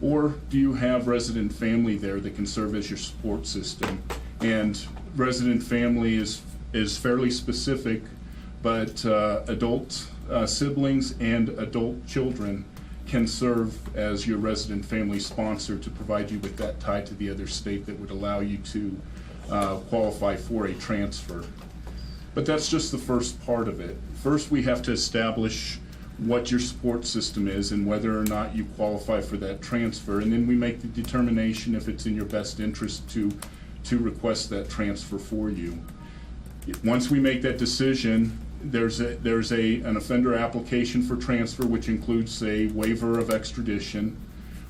Or do you have resident family there that can serve as your support system? And resident family is fairly specific, but adult siblings and adult children can serve as your resident family sponsor to provide you with that tie to the other state that would allow you to qualify for a transfer. But that's just the first part of it. First, we have to establish what your support system is and whether or not you qualify for that transfer, and then we make the determination if it's in your best interest to request that transfer for you. Once we make that decision, there's an offender application for transfer, which includes a waiver of extradition,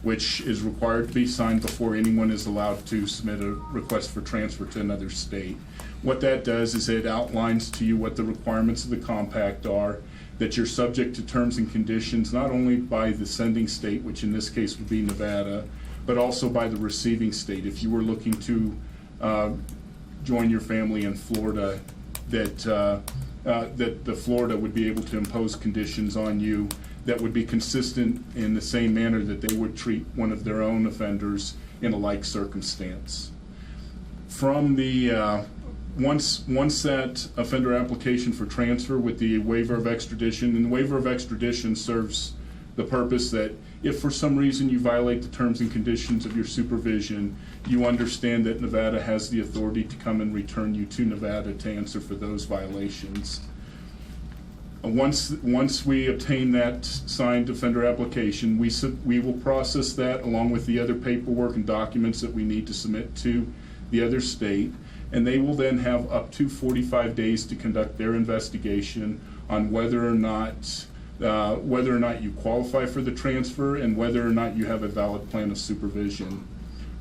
which is required to be signed before anyone is allowed to submit a request for transfer to another state. What that does is it outlines to you what the requirements of the compact are, that you're subject to terms and conditions not only by the sending state, which in this case would be Nevada, but also by the receiving state. If you were looking to join your family in Florida, that the Florida would be able to impose conditions on you that would be consistent in the same manner that they would treat one of their own offenders in a like circumstance. From the once that offender application for transfer with the waiver of extradition, and the waiver of extradition serves the purpose that if for some reason you violate the terms and conditions of your supervision, you understand that Nevada has the authority to come and return you to Nevada to answer for those violations. Once we obtain that signed offender application, we will process that along with the other paperwork and documents that we need to submit to the other state, and they will then have up to 45 days to conduct their investigation on whether or not you qualify for the transfer and whether or not you have a valid plan of supervision.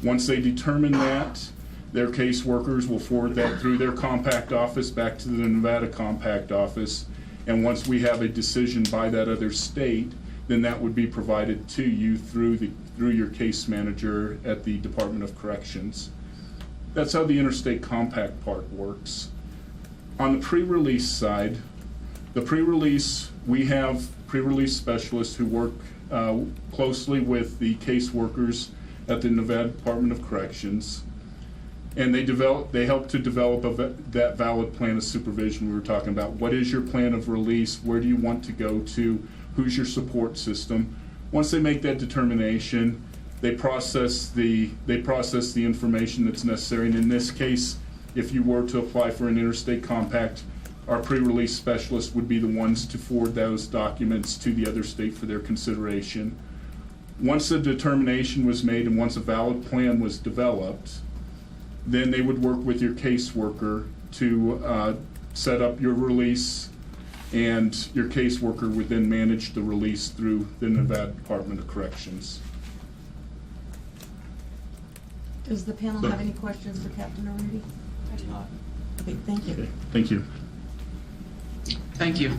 Once they determine that, their caseworkers will forward that through their compact office back to the Nevada compact office. And once we have a decision by that other state, then that would be provided to you through your case manager at the Department of Corrections. That's how the Interstate Compact part works. On the pre-release side, The pre-release, we have pre-release specialists who work closely with the caseworkers at the Nevada Department of Corrections, and they help to develop that valid plan of supervision we were talking about. What is your plan of release? Where do you want to go to? Who's your support system? Once they make that determination, they process the information that's necessary. And in this case, if you were to apply for an interstate compact, our pre-release specialists would be the ones to forward those documents to the other state for their consideration. Once the determination was made and once a valid plan was developed, then they would work with your caseworker to set up your release, and your caseworker would then manage the release through the Nevada Department of Corrections. Does the panel have any questions for Captain Arudi? I do not. Okay, thank you. Okay, thank you. Thank you.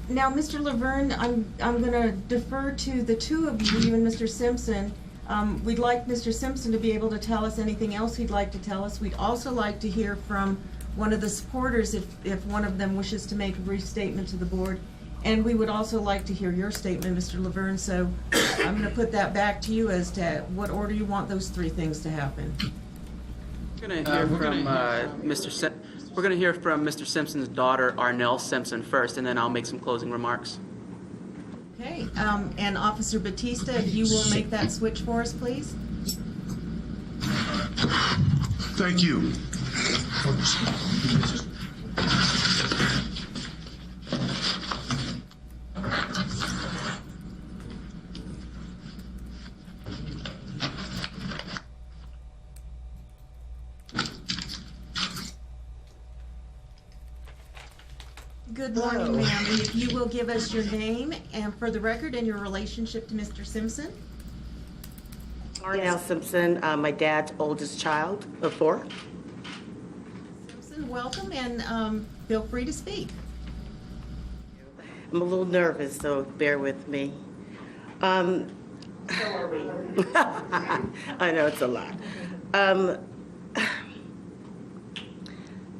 Now, Mr. Laverne, I'm going to defer to the two of you and Mr. Simpson. We'd like Mr. Simpson to be able to tell us anything else he'd like to tell us. We'd also like to hear from one of the supporters if one of them wishes to make a brief statement to the board. And we would also like to hear your statement, Mr. Laverne. So I'm going to put that back to you as to what order you want those three things to happen. We're going to hear from We're going to hear from Mr. Simpson's daughter, Arnell Simpson, first, and then I'll make some closing remarks. Okay, and Officer Batista, if you will make that switch for us, please. Thank you. Good morning, ma'am. And if you will give us your name and for the record and your relationship to Mr. Simpson. Arnell Simpson, my dad's oldest child of 4. Simpson, welcome, and feel free to speak. I'm a little nervous, so bear with me. So are we. I know it's a lot.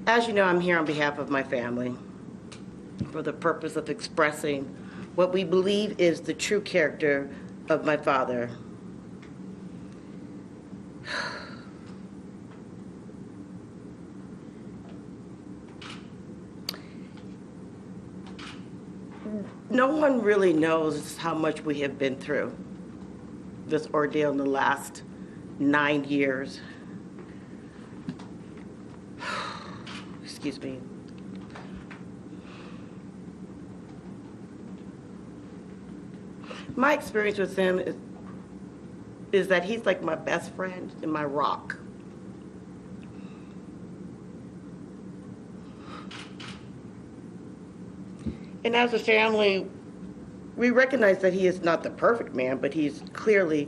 As you know, I'm here on behalf of my family for the purpose of expressing what we believe is the true character of my father. No one really knows how much we have been through this ordeal in the last 9 years. Excuse me. My experience with him is that he's like my best friend and my rock. And as a family, we recognize that he is not the perfect man, but he's clearly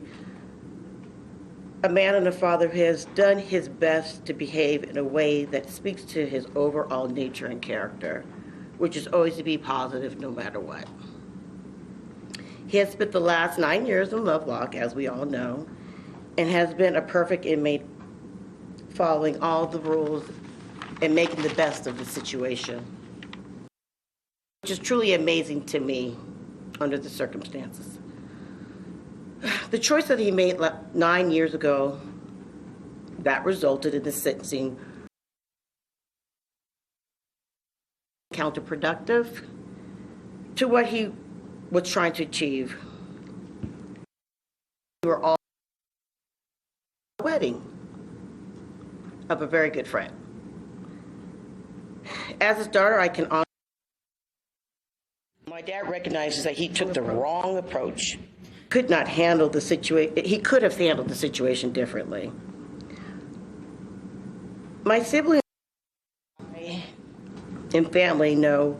a man and a father who has done his best to behave in a way that speaks to his overall nature and character, which is always to be positive no matter what. He has spent the last 9 years in Lovelock, as we all know, and has been a perfect inmate, following all the rules and making the best of the situation, which is truly amazing to me under the circumstances. The choice that he made 9 years ago that resulted in the sentencing counterproductive to what he was trying to achieve. We were all at a wedding of a very good friend. As his daughter, I can honestly, my dad recognizes that he took the wrong approach. Could not handle the situation. He could have handled the situation differently. My siblings and family know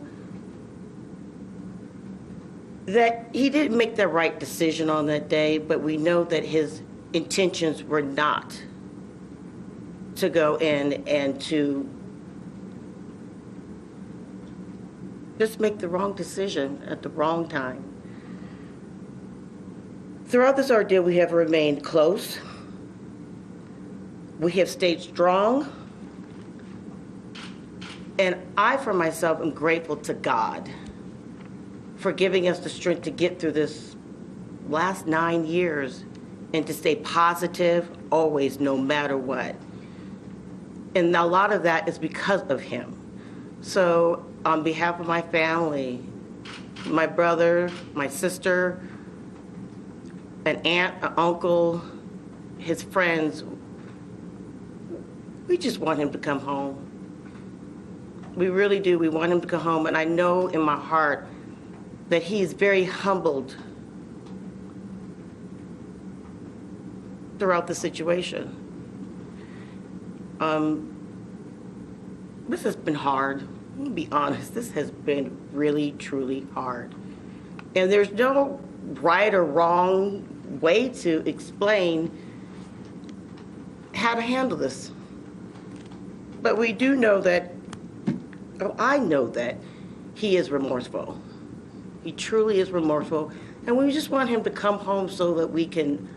that he didn't make the right decision on that day, but we know that his intentions were not to go in and to just make the wrong decision at the wrong time. Throughout this ordeal, we have remained close. We have stayed strong. And I, for myself, am grateful to God for giving us the strength to get through this last 9 years and to stay positive always, no matter what. And a lot of that is because of him. So on behalf of my family, my brother, my sister, an aunt, an uncle, his friends, we just want him to come home. We really do. We want him to come home. And I know in my heart that he's very humbled throughout the situation. This has been hard. I'm gonna be honest. This has been really, truly hard. And there's no right or wrong way to explain how to handle this. But we do know that, I know that he is remorseful. He truly is remorseful. And we just want him to come home so that we can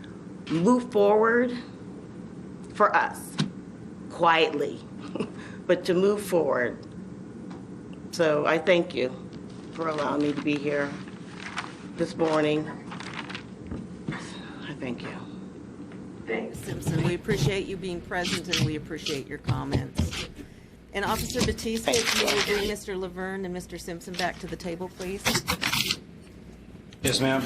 move forward for us, quietly, but to move forward. So I thank you for allowing me to be here this morning. I thank you. Thanks, Simpson. We appreciate you being present, and we appreciate your comments. And Officer Batista, if you would bring Mr. Laverne and Mr. Simpson back to the table, please. Yes, ma'am.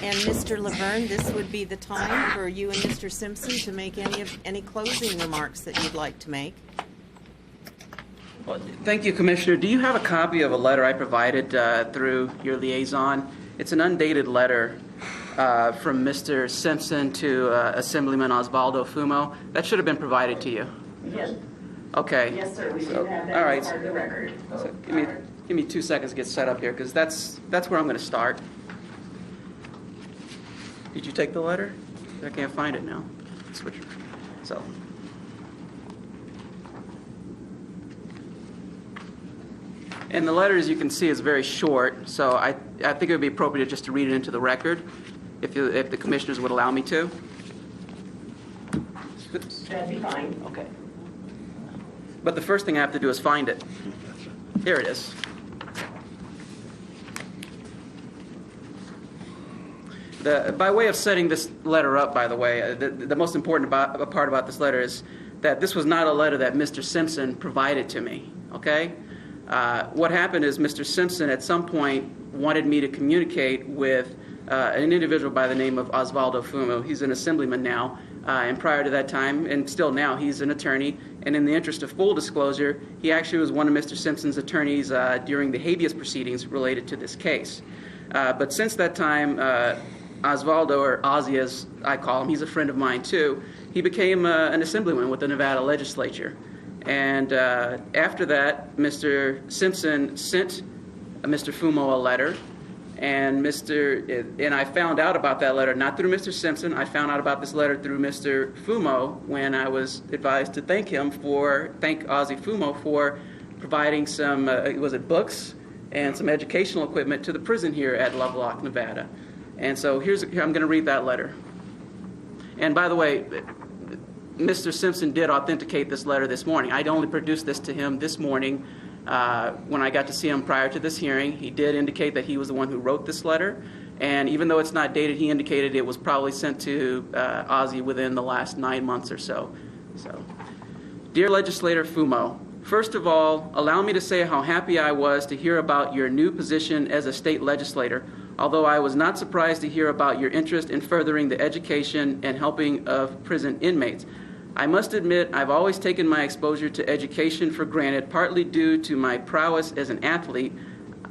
And Mr. Laverne, this would be the time for you and Mr. Simpson to make any closing remarks that you'd like to make. Well, thank you, Commissioner. Do you have a copy of a letter I provided through your liaison? It's an undated letter from Mr. Simpson to Assemblyman Osvaldo Fumo. That should have been provided to you. Yes. Okay. Yes, sir. We do have that all right. as part of the record. So give me 2 seconds to get set up here, because that's where I'm going to start. Did you take the letter? I can't find it now. Switch. So. And the letter, as you can see, is very short, so I think it would be appropriate just to read it into the record, if the commissioners would allow me to. That'd be fine. Okay. But the first thing I have to do is find it. Here it is. By way of setting this letter up, by the way, the most important part about this letter is that this was not a letter that Mr. Simpson provided to me, okay? What happened is Mr. Simpson at some point wanted me to communicate with an individual by the name of Osvaldo Fumo. He's an assemblyman now, and prior to that time, and still now, he's an attorney. And in the interest of full disclosure, he actually was one of Mr. Simpson's attorneys during the habeas proceedings related to this case. But since that time, Osvaldo, or Ozzy as I call him, he's a friend of mine too, he became an assemblyman with the Nevada legislature. And after that, Mr. Simpson sent Mr. Fumo a letter, and I found out about that letter not through Mr. Simpson. I found out about this letter through Mr. Fumo when I was advised to thank Ozzy Fumo for providing some books and some educational equipment to the prison here at Lovelock, Nevada. And so here I'm going to read that letter. And by the way, Mr. Simpson did authenticate this letter this morning. I'd only produced this to him this morning when I got to see him prior to this hearing. He did indicate that he was the one who wrote this letter. And even though it's not dated, he indicated it was probably sent to Ozzy within the last 9 months or so. Dear Legislator Fumo, first of all, allow me to say how happy I was to hear about your new position as a state legislator, although I was not surprised to hear about your interest in furthering the education and helping of prison inmates. I must admit, I've always taken my exposure to education for granted, partly due to my prowess as an athlete.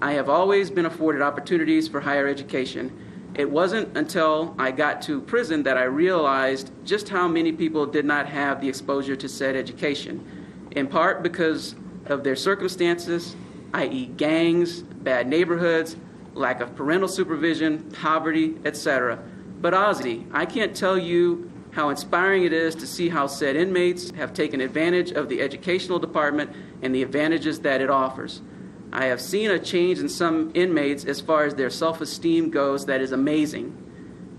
I have always been afforded opportunities for higher education. It wasn't until I got to prison that I realized just how many people did not have the exposure to said education, in part because of their circumstances, i.e. gangs, bad neighborhoods, lack of parental supervision, poverty, etc. But Ozzy, I can't tell you how inspiring it is to see how said inmates have taken advantage of the educational department and the advantages that it offers. I have seen a change in some inmates as far as their self-esteem goes that is amazing.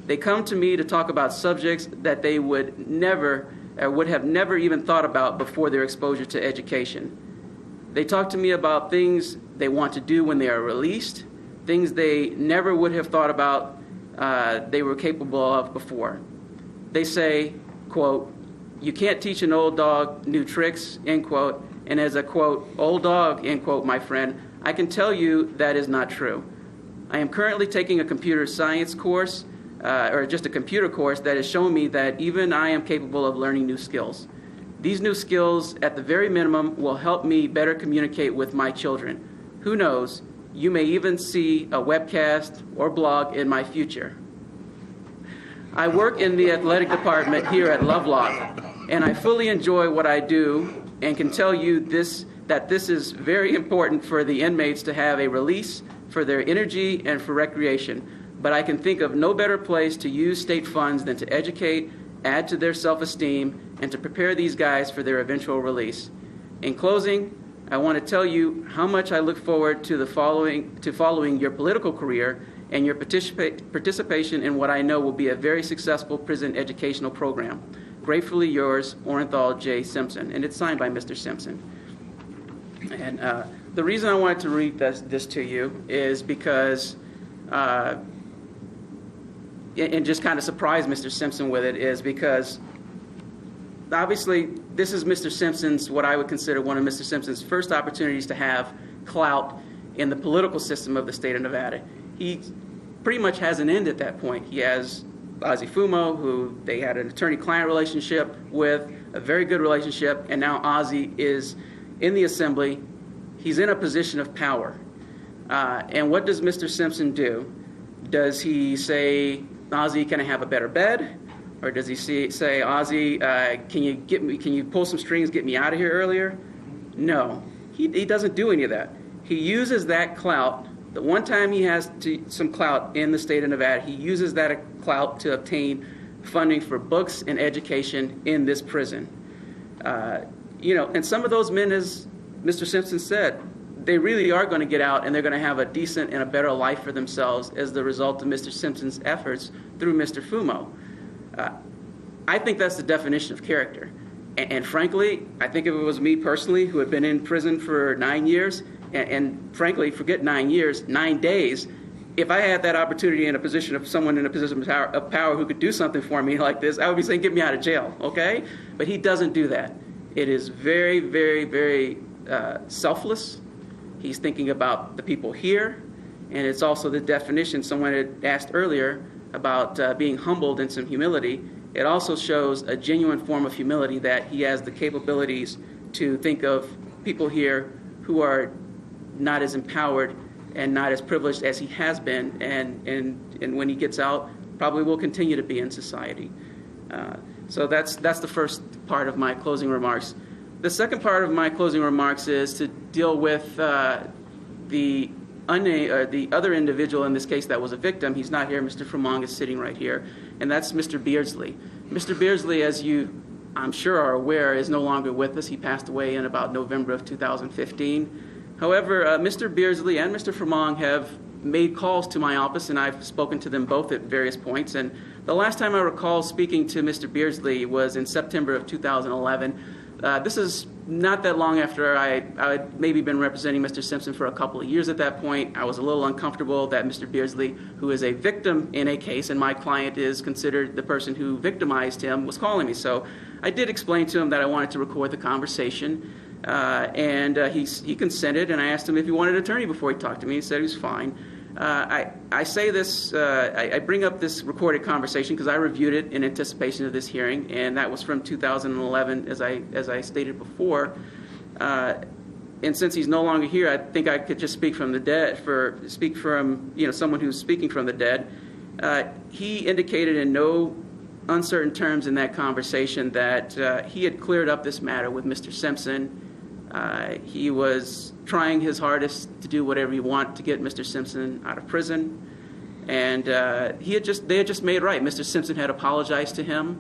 They come to me to talk about subjects that they would have never even thought about before their exposure to education. They talk to me about things they want to do when they are released, things they never would have thought about they were capable of before. They say, quote, "You can't teach an old dog new tricks," end quote, and as a, quote, "old dog," end quote, my friend, I can tell you that is not true. I am currently taking a computer science course, or just a computer course that has shown me that even I am capable of learning new skills. These new skills, at the very minimum, will help me better communicate with my children. Who knows, you may even see a webcast or blog in my future. I work in the athletic department here at Lovelock, and I fully enjoy what I do and can tell you that this is very important for the inmates to have a release for their energy and for recreation. But I can think of no better place to use state funds than to educate, add to their self-esteem, and to prepare these guys for their eventual release. In closing, I want to tell you how much I look forward to following your political career and your participation in what I know will be a very successful prison educational program. Gratefully yours, Orenthal J. Simpson. And it's signed by Mr. Simpson. And the reason I wanted to read this to you is because, and just kind of surprise Mr. Simpson with it, is because obviously this is Mr. Simpson's, what I would consider one of Mr. Simpson's first opportunities to have clout in the political system of the state of Nevada. He pretty much has an end at that point. He has Ozzie Fumo, who they had an attorney-client relationship with, a very good relationship, and now Ozzie is in the assembly. He's in a position of power. And what does Mr. Simpson do? Does he say, "Ozzie, can I have a better bed?" Or does he say, "Ozzie, can you pull some strings, get me out of here earlier?" No, he doesn't do any of that. He uses that clout. The one time he has some clout in the state of Nevada, he uses that clout to obtain funding for books and education in this prison. And some of those men, as Mr. Simpson said, they really are going to get out and they're going to have a decent and a better life for themselves as the result of Mr. Simpson's efforts through Mr. Fumo. I think that's the definition of character. And frankly, I think if it was me personally who had been in prison for 9 years, and frankly, forget 9 years, 9 days, if I had that opportunity in a position of someone in a position of power who could do something for me like this, I would be saying, "Get me out of jail," okay? But he doesn't do that. It is very, very, very selfless. He's thinking about the people here, and it's also the definition someone had asked earlier about being humbled and some humility. It also shows a genuine form of humility that he has the capabilities to think of people here who are not as empowered and not as privileged as he has been, and when he gets out, probably will continue to be in society. So that's the first part of my closing remarks. The second part of my closing remarks is to deal with the other individual in this case that was a victim. He's not here. Mr. Fremong is sitting right here, and that's Mr. Beardsley. Mr. Beardsley, as you, I'm sure, are aware, is no longer with us. He passed away in about November of 2015. However, Mr. Beardsley and Mr. Fremong have made calls to my office, and I've spoken to them both at various points. And the last time I recall speaking to Mr. Beardsley was in September of 2011. This is not that long after I'd maybe been representing Mr. Simpson for a couple of years at that point. I was a little uncomfortable that Mr. Beardsley, who is a victim in a case, and my client is considered the person who victimized him, was calling me. So I did explain to him that I wanted to record the conversation, and he consented, and I asked him if he wanted an attorney before he talked to me. He said he was fine. I say this, I bring up this recorded conversation because I reviewed it in anticipation of this hearing, and that was from 2011, as I stated before. And since he's no longer here, I think I could just speak from the dead, speak from someone who's speaking from the dead. He indicated in no uncertain terms in that conversation that he had cleared up this matter with Mr. Simpson. He was trying his hardest to do whatever he wanted to get Mr. Simpson out of prison, and they had just made right. Mr. Simpson had apologized to him.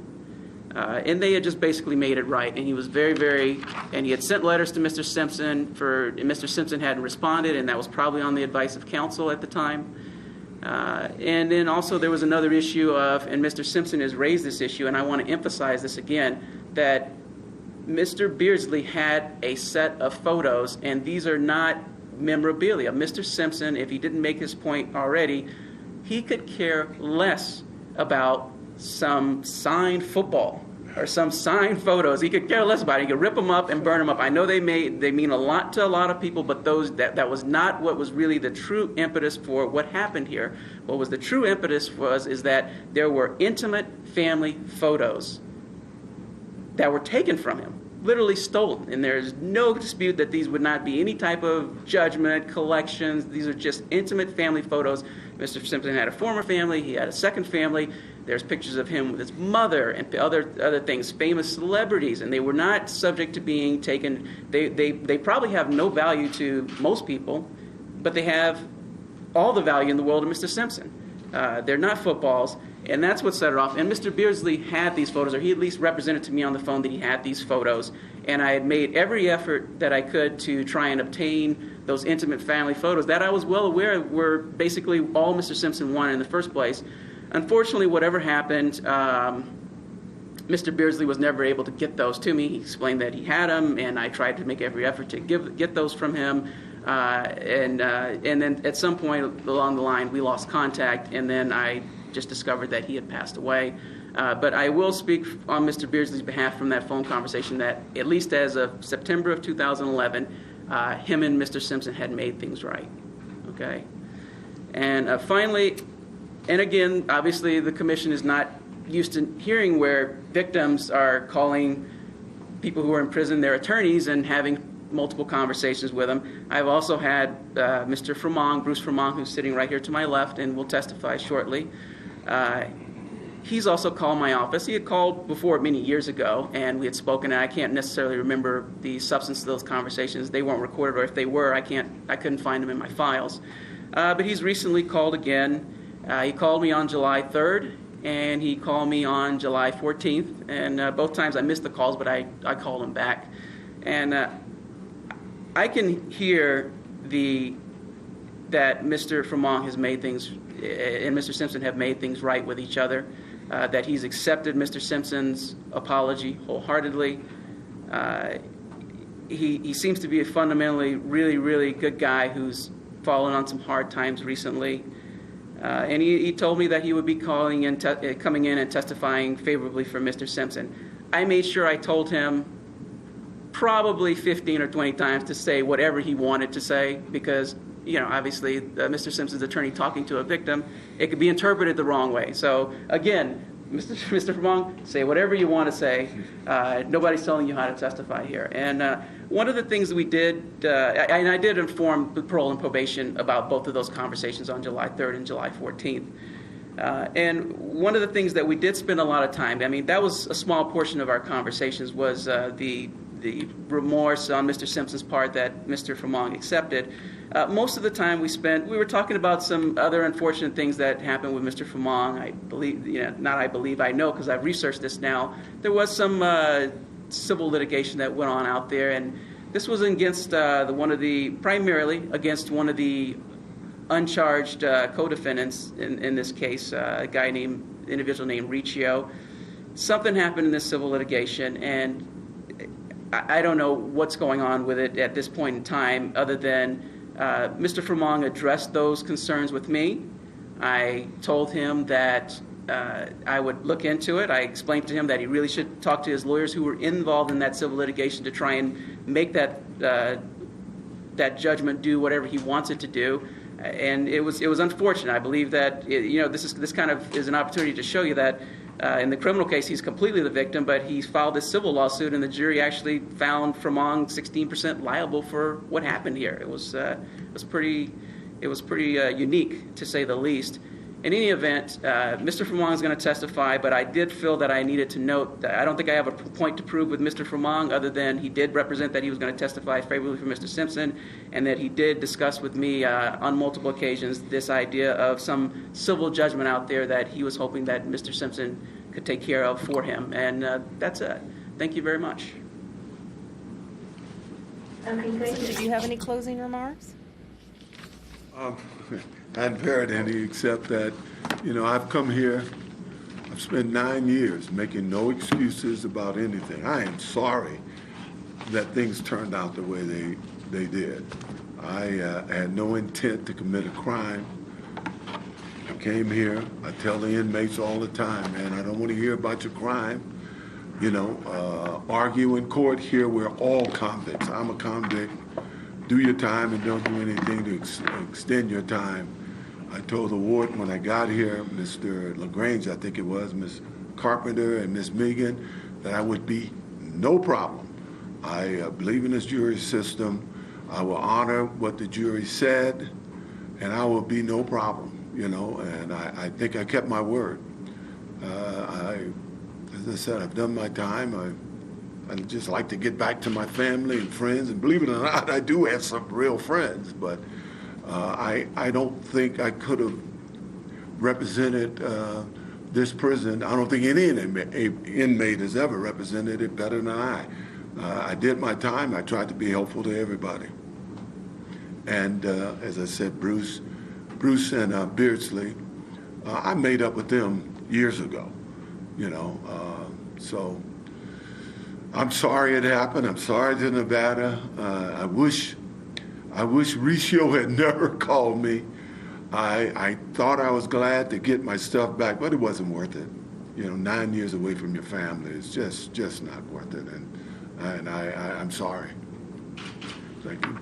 And they had just basically made it right. And he was and he had sent letters to Mr. Simpson, and Mr. Simpson hadn't responded, and that was probably on the advice of counsel at the time. And then also there was another issue and Mr. Simpson has raised this issue, and I want to emphasize this again, that Mr. Beardsley had a set of photos, and these are not memorabilia. Mr. Simpson, if he didn't make his point already, he could care less about some signed football or some signed photos. He could care less about it. He could rip them up and burn them up. I know they mean a lot to a lot of people, but that was not what was really the true impetus for what happened here. What was the true impetus is that there were intimate family photos that were taken from him, literally stolen. And there's no dispute that these would not be any type of judgment, collections. These are just intimate family photos. Mr. Simpson had a former family. He had a second family. There's pictures of him with his mother and other things, famous celebrities, and they were not subject to being taken. They probably have no value to most people, but they have all the value in the world of Mr. Simpson. They're not footballs, and that's what set it off. And Mr. Beardsley had these photos, or he at least represented to me on the phone that he had these photos, and I had made every effort that I could to try and obtain those intimate family photos that I was well aware were basically all Mr. Simpson wanted in the first place. Unfortunately, whatever happened, Mr. Beardsley was never able to get those to me. He explained that he had them, and I tried to make every effort to get those from him. And then at some point along the line, we lost contact, and then I just discovered that he had passed away. But I will speak on Mr. Beardsley's behalf from that phone conversation that at least as of September of 2011, him and Mr. Simpson had made things right. Okay? And finally, and again, obviously the commission is not used to hearing where victims are calling people who are in prison their attorneys and having multiple conversations with them. I've also had Mr. Fremont, Bruce Fremont, who's sitting right here to my left and will testify shortly. He's also called my office. He had called before many years ago, and we had spoken, and I can't necessarily remember the substance of those conversations. They weren't recorded, or if they were, I couldn't find them in my files. But he's recently called again. He called me on July 3rd, and he called me on July 14th, and both times I missed the calls, but I called him back. And I can hear that Mr. Fremont has made things, and Mr. Simpson have made things right with each other, that he's accepted Mr. Simpson's apology wholeheartedly. He seems to be a fundamentally really, really good guy who's fallen on some hard times recently. And he told me that he would be coming in and testifying favorably for Mr. Simpson. I made sure I told him probably 15 or 20 times to say whatever he wanted to say because, obviously Mr. Simpson's attorney talking to a victim, it could be interpreted the wrong way. So again, Mr. Fremont, say whatever you want to say. Nobody's telling you how to testify here. And one of the things that we did, and I did inform the parole and probation about both of those conversations on July 3rd and July 14th. And one of the things that we did spend a lot of time, that was a small portion of our conversations, was the remorse on Mr. Simpson's part that Mr. Fremont accepted. Most of the time we were talking about some other unfortunate things that happened with Mr. Fremont. I know because I've researched this now. There was some civil litigation that went on out there, and this was against primarily against one of the uncharged co-defendants in this case, a individual named Riccio. Something happened in this civil litigation, and I don't know what's going on with it at this point in time, other than Mr. Fremont addressed those concerns with me. I told him that I would look into it. I explained to him that he really should talk to his lawyers who were involved in that civil litigation to try and make that judgment do whatever he wants it to do. And it was unfortunate. I believe that this kind of is an opportunity to show you that in the criminal case he's completely the victim, but he filed this civil lawsuit, and the jury actually found Fremont 16% liable for what happened here. It was pretty unique, to say the least. In any event, Mr. Fremont is going to testify, but I did feel that I needed to note that I don't think I have a point to prove with Mr. Fremont other than he did represent that he was going to testify favorably for Mr. Simpson, and that he did discuss with me on multiple occasions this idea of some civil judgment out there that he was hoping that Mr. Simpson could take care of for him. And that's it. Thank you very much. Okay, thank you. Do you have any closing remarks? I hadn't heard any except that, I've come here, I've spent 9 years making no excuses about anything. I am sorry that things turned out the way they did. I had no intent to commit a crime. I came here, I tell the inmates all the time, man, I don't want to hear about your crime. Argue in court here, we're all convicts. I'm a convict. Do your time and don't do anything to extend your time. I told the warden when I got here, Mr. LaGrange, I think it was, Ms. Carpenter and Ms. Megan, that I would be no problem. I believe in this jury system. I will honor what the jury said, and I will be no problem, and I think I kept my word. As I said, I've done my time. I'd just like to get back to my family and friends, and believe it or not, I do have some real friends, but I don't think I could have represented this prison. I don't think any inmate has ever represented it better than I. I did my time. I tried to be helpful to everybody. And as I said, Bruce and Beardsley, I made up with them years ago, so I'm sorry it happened. I'm sorry to Nevada. I wish Ricio had never called me. I thought I was glad to get my stuff back, but it wasn't worth it. 9 years away from your family is just not worth it. And I'm sorry. Thank you.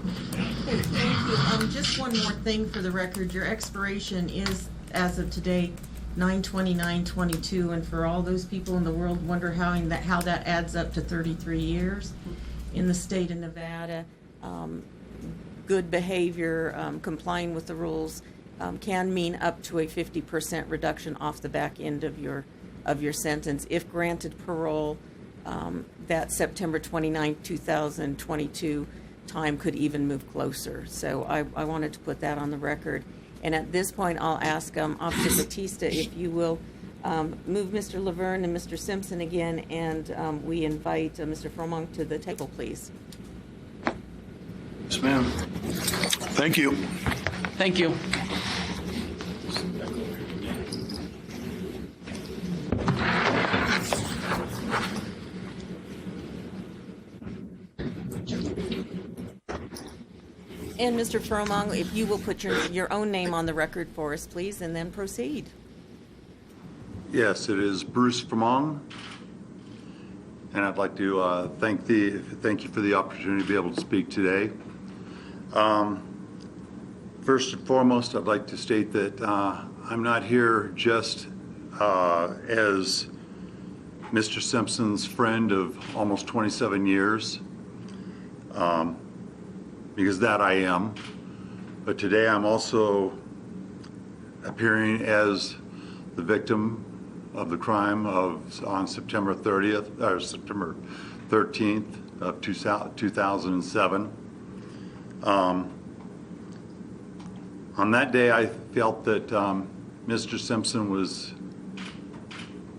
Okay, thank you. Just one more thing for the record. Your expiration is, as of today, 9/29/22, and for all those people in the world wonder how that adds up to 33 years in the state of Nevada. Good behavior, complying with the rules, can mean up to a 50% reduction off the back end of your sentence. If granted parole, that September 29, 2022 time could even move closer. So I wanted to put that on the record. And at this point, I'll ask Officer Batista if you will move Mr. Laverne and Mr. Simpson again, and we invite Mr. Fromong to the table, please. Yes, ma'am. Thank you. Thank you. And Mr. Fromong, if you will put your own name on the record for us, please, and then proceed. Yes, it is Bruce Fromong, and I'd like to thank you for the opportunity to be able to speak today. First and foremost, I'd like to state that I'm not here just as Mr. Simpson's friend of almost 27 years, because that I am, but today I'm also appearing as the victim of the crime on September 30th, or September 13th of 2007. On that day, I felt that Mr. Simpson was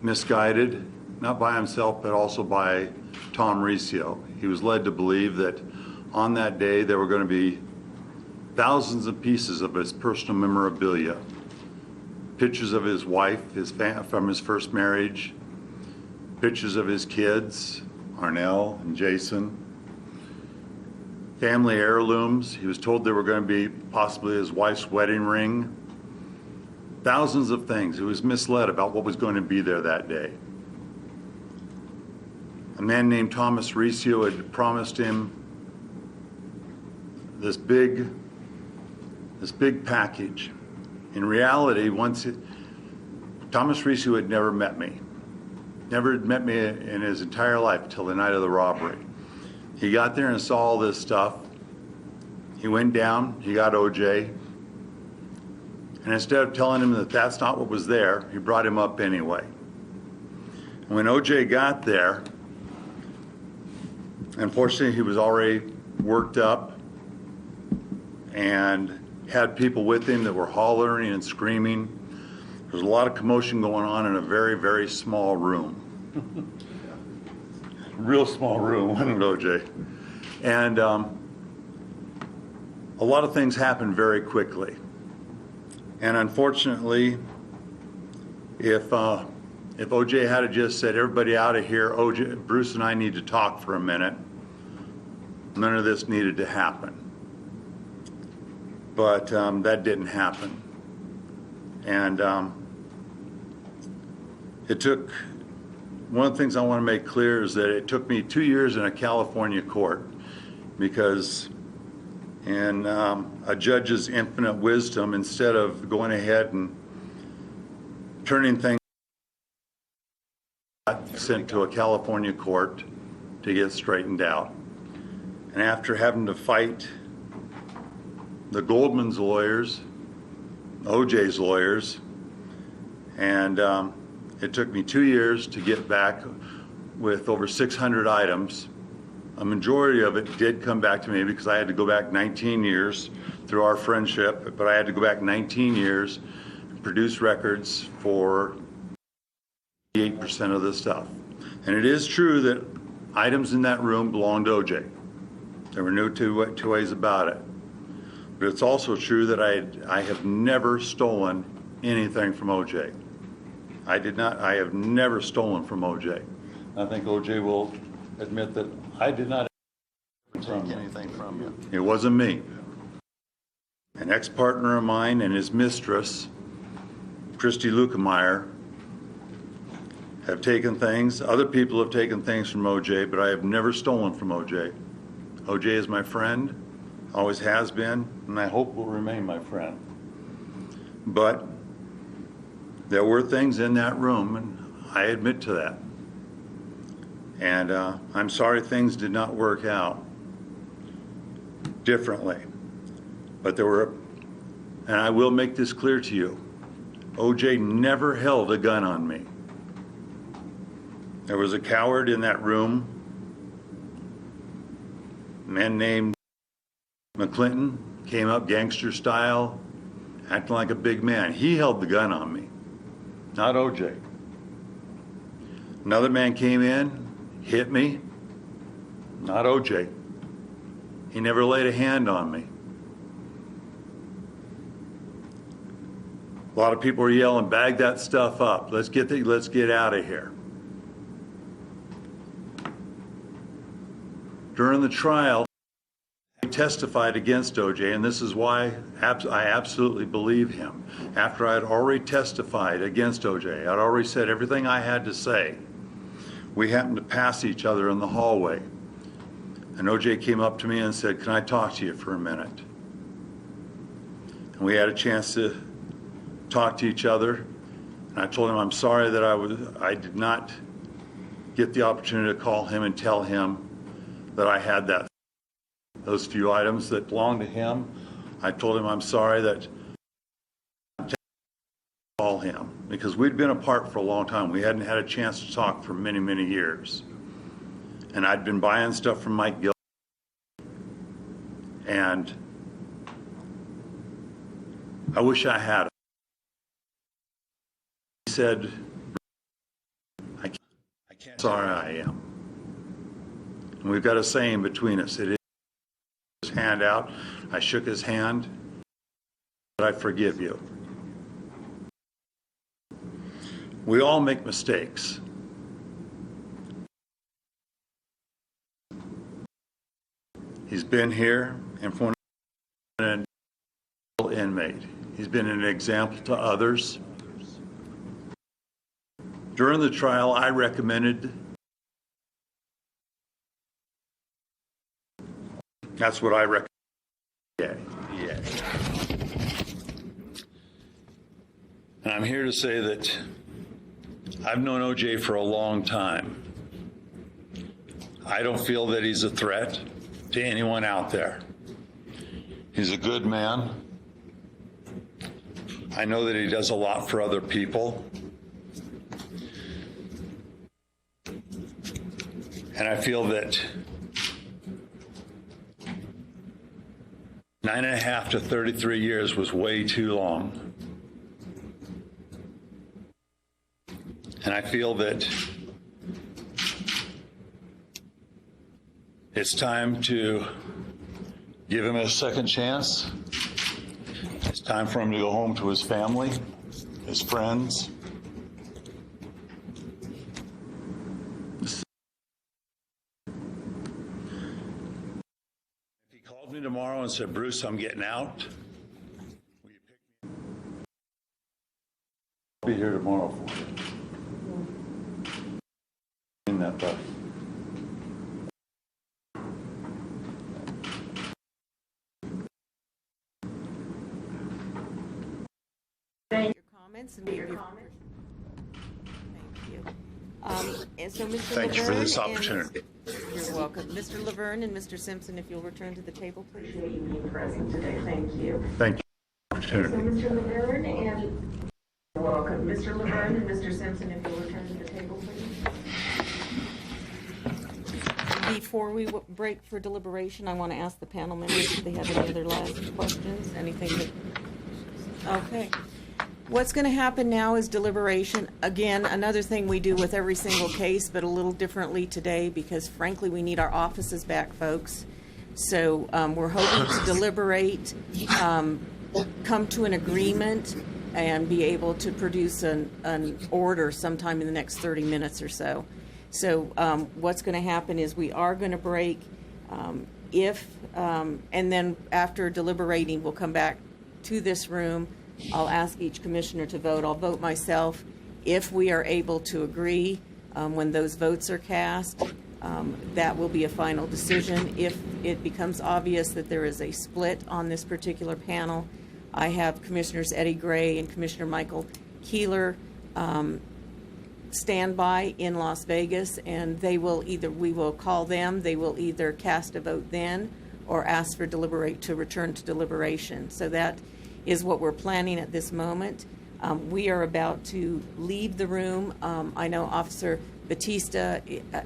misguided, not by himself, but also by Tom Ricio. He was led to believe that on that day there were going to be thousands of pieces of his personal memorabilia, pictures of his wife, from his first marriage, pictures of his kids, Arnell and Jason, family heirlooms. He was told there were going to be possibly his wife's wedding ring, thousands of things. He was misled about what was going to be there that day. A man named Thomas Ricio had promised him this big package. In reality, Thomas Ricio had never met me. Never had met me in his entire life until the night of the robbery. He got there and saw all this stuff. He went down, he got OJ, and instead of telling him that that's not what was there, he brought him up anyway. And when OJ got there, unfortunately he was already worked up and had people with him that were hollering and screaming, There's a lot of commotion going on in a very, very small room. Real small room, wasn't it, OJ? And a lot of things happen very quickly. And unfortunately, if OJ had just said, everybody out of here, OJ, Bruce and I need to talk for a minute, none of this needed to happen. But that didn't happen. And it took, one of the things I want to make clear is that it took me 2 years in a California court because in a judge's infinite wisdom, instead of going ahead and turning things, sent to a California court to get straightened out. And after having to fight the Goldman's lawyers, OJ's lawyers, and it took me 2 years to get back with over 600 items. A majority of it did come back to me because I had to go back 19 years through our friendship, but I had to go back 19 years and produce records for 88% of the stuff. And it is true that items in that room belonged to OJ. There were no two ways about it. But it's also true that I have never stolen anything from OJ. I have never stolen from OJ. I think OJ will admit that I did not take anything from you. It wasn't me. An ex-partner of mine and his mistress, Christy Lukemeyer, have taken things. Other people have taken things from OJ, but I have never stolen from OJ. OJ is my friend, always has been, and I hope will remain my friend. But there were things in that room, and I admit to that. And I'm sorry things did not work out differently. But there were, and I will make this clear to you, OJ never held a gun on me. There was a coward in that room, a man named McClinton, came up gangster style, acting like a big man. He held the gun on me, not OJ. Another man came in, hit me, not OJ. He never laid a hand on me. A lot of people are yelling, bag that stuff up. Let's get out of here. During the trial, he testified against OJ, and this is why I absolutely believe him. After I had already testified against OJ, I'd already said everything I had to say. We happened to pass each other in the hallway. And OJ came up to me and said, "Can I talk to you for a minute?" And we had a chance to talk to each other. And I told him I'm sorry that I did not get the opportunity to call him and tell him that I had those few items that belonged to him. I told him I'm sorry that I didn't call him because we'd been apart for a long time. We hadn't had a chance to talk for many, many years. And I'd been buying stuff from Mike Gill. And I wish I had. He said, I can't. Sorry I am. And we've got a saying between us. It is his hand out. I shook his hand. But I forgive you. We all make mistakes. He's been here and for an inmate. He's been an example to others. During the trial, I recommended. That's what I recommend. Yeah. And I'm here to say that I've known OJ for a long time. I don't feel that he's a threat to anyone out there. He's a good man. I know that he does a lot for other people. And I feel that 9.5 to 33 years was way too long. And I feel that it's time to give him a second chance. It's time for him to go home to his family, his friends. If he called me tomorrow and said, Bruce, I'm getting out, will you pick me up? I'll be here tomorrow for you. In that bus. Your comments and your comments. Thank you. And so, Mr. Thank you for this Laverne opportunity. You're welcome. Mr. Laverne and Mr. Simpson, if you'll return to the table, please. Being present today, thank you. Thank you for the So opportunity. Mr. Laverne and, you're welcome. Mr. Laverne and Mr. Simpson, if you'll return to the table, please. Before we break for deliberation, I want to ask the panel members if they have any other last questions, anything that, okay. What's going to happen now is deliberation. Again, another thing we do with every single case, but a little differently today because frankly we need our offices back, folks. So we're hoping to deliberate, come to an agreement, and be able to produce an order sometime in the next 30 minutes or so. So what's going to happen is we are going to break and then after deliberating, we'll come back to this room. I'll ask each commissioner to vote. I'll vote myself. If we are able to agree when those votes are cast, that will be a final decision. If it becomes obvious that there is a split on this particular panel, I have Commissioners Eddie Gray and Commissioner Michael Keeler stand by in Las Vegas, and we will call them, they will either cast a vote then or ask for to return to deliberation. So that is what we're planning at this moment. We are about to leave the room. I know Officer Batista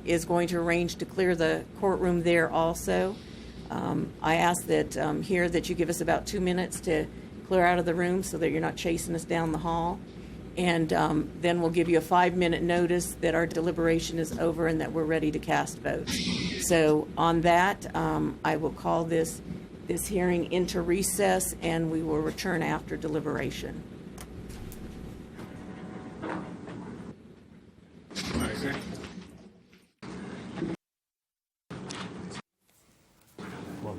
is going to arrange to clear the courtroom there also. I ask that here that you give us about 2 minutes to clear out of the room so that you're not chasing us down the hall. And then we'll give you a 5-minute notice that our deliberation is over and that we're ready to cast votes. So on that, I will call this hearing into recess, and we will return after deliberation.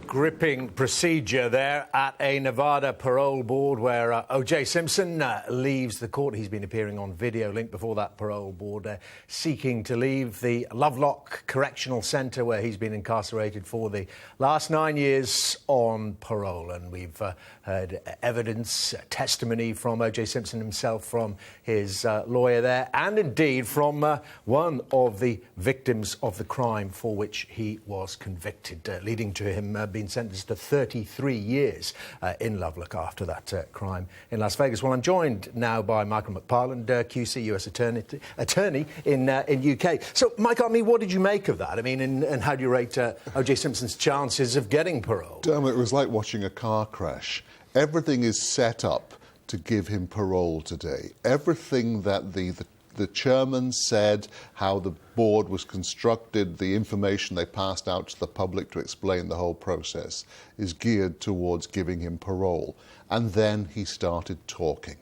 Gripping procedure there at a Nevada parole board where O.J. Simpson leaves the court. He's been appearing on video link before that parole board, seeking to leave the Lovelock Correctional Centre where he's been incarcerated for the last 9 years on parole. And we've heard evidence, testimony from O.J. Simpson himself, from his lawyer there, and indeed from one of the victims of the crime for which he was convicted, leading to him being sentenced to 33 years in Lovelock after that crime in Las Vegas. Well, I'm joined now by Michael McParland, QC, US attorney in UK. So, Michael, what did you make of that? And how do you rate O.J. Simpson's chances of getting parole? It was like watching a car crash. Everything is set up to give him parole today. Everything that the chairman said, how the board was constructed, the information they passed out to the public to explain the whole process is geared towards giving him parole. And then he started talking.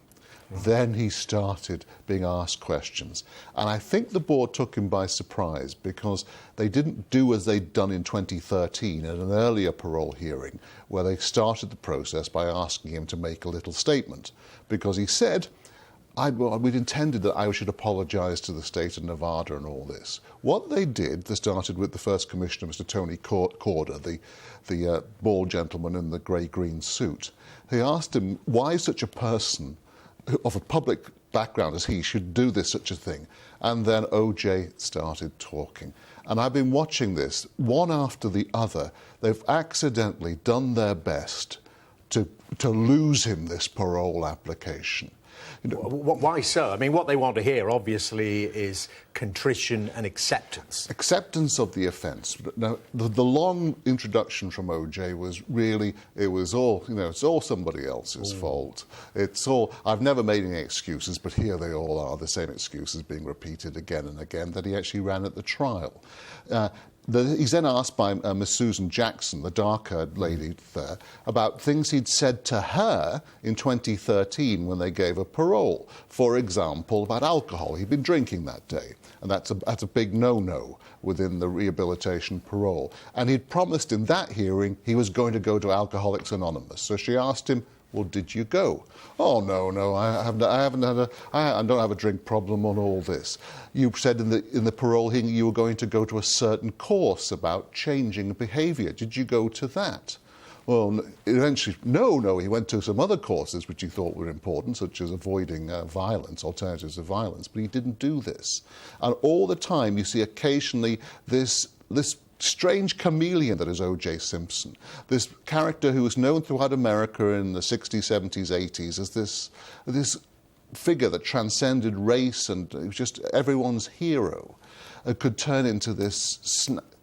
Then he started being asked questions. And I think the board took him by surprise because they didn't do as they'd done in 2013 at an earlier parole hearing, where they started the process by asking him to make a little statement. Because he said, we'd intended that I should apologise to the state of Nevada and all this. What they did, they started with the first commissioner, Mr. Tony Corder, the bald gentleman in the grey-green suit. They asked him why such a person of a public background as he should do such a thing. And then O.J. started talking. And I've been watching this, one after the other. They've accidentally done their best to lose him this parole application. Why so? I mean, what they want to hear, obviously, is contrition and acceptance. Acceptance of the offence. Now, the long introduction from OJ was really, it was all, it's all somebody else's fault. It's all, I've never made any excuses, but here they all are, the same excuses being repeated again and again, that he actually ran at the trial. He's then asked by Miss Susan Jackson, the dark-haired lady there, about things he'd said to her in 2013 when they gave her parole. For example, about alcohol. He'd been drinking that day, and that's a big no-no within the rehabilitation parole. And he'd promised in that hearing he was going to go to Alcoholics Anonymous. So she asked him, well, did you go? Oh, no, I don't have a drink problem on all this. You said in the parole hearing you were going to go to a certain course about changing behaviour. Did you go to that? Well, eventually, no, he went to some other courses which he thought were important, such as avoiding violence, alternatives to violence, but he didn't do this. And all the time you see occasionally this strange chameleon that is O.J. Simpson, this character who was known throughout America in the 60s, 70s, 80s as this figure that transcended race and it was just everyone's hero, could turn into this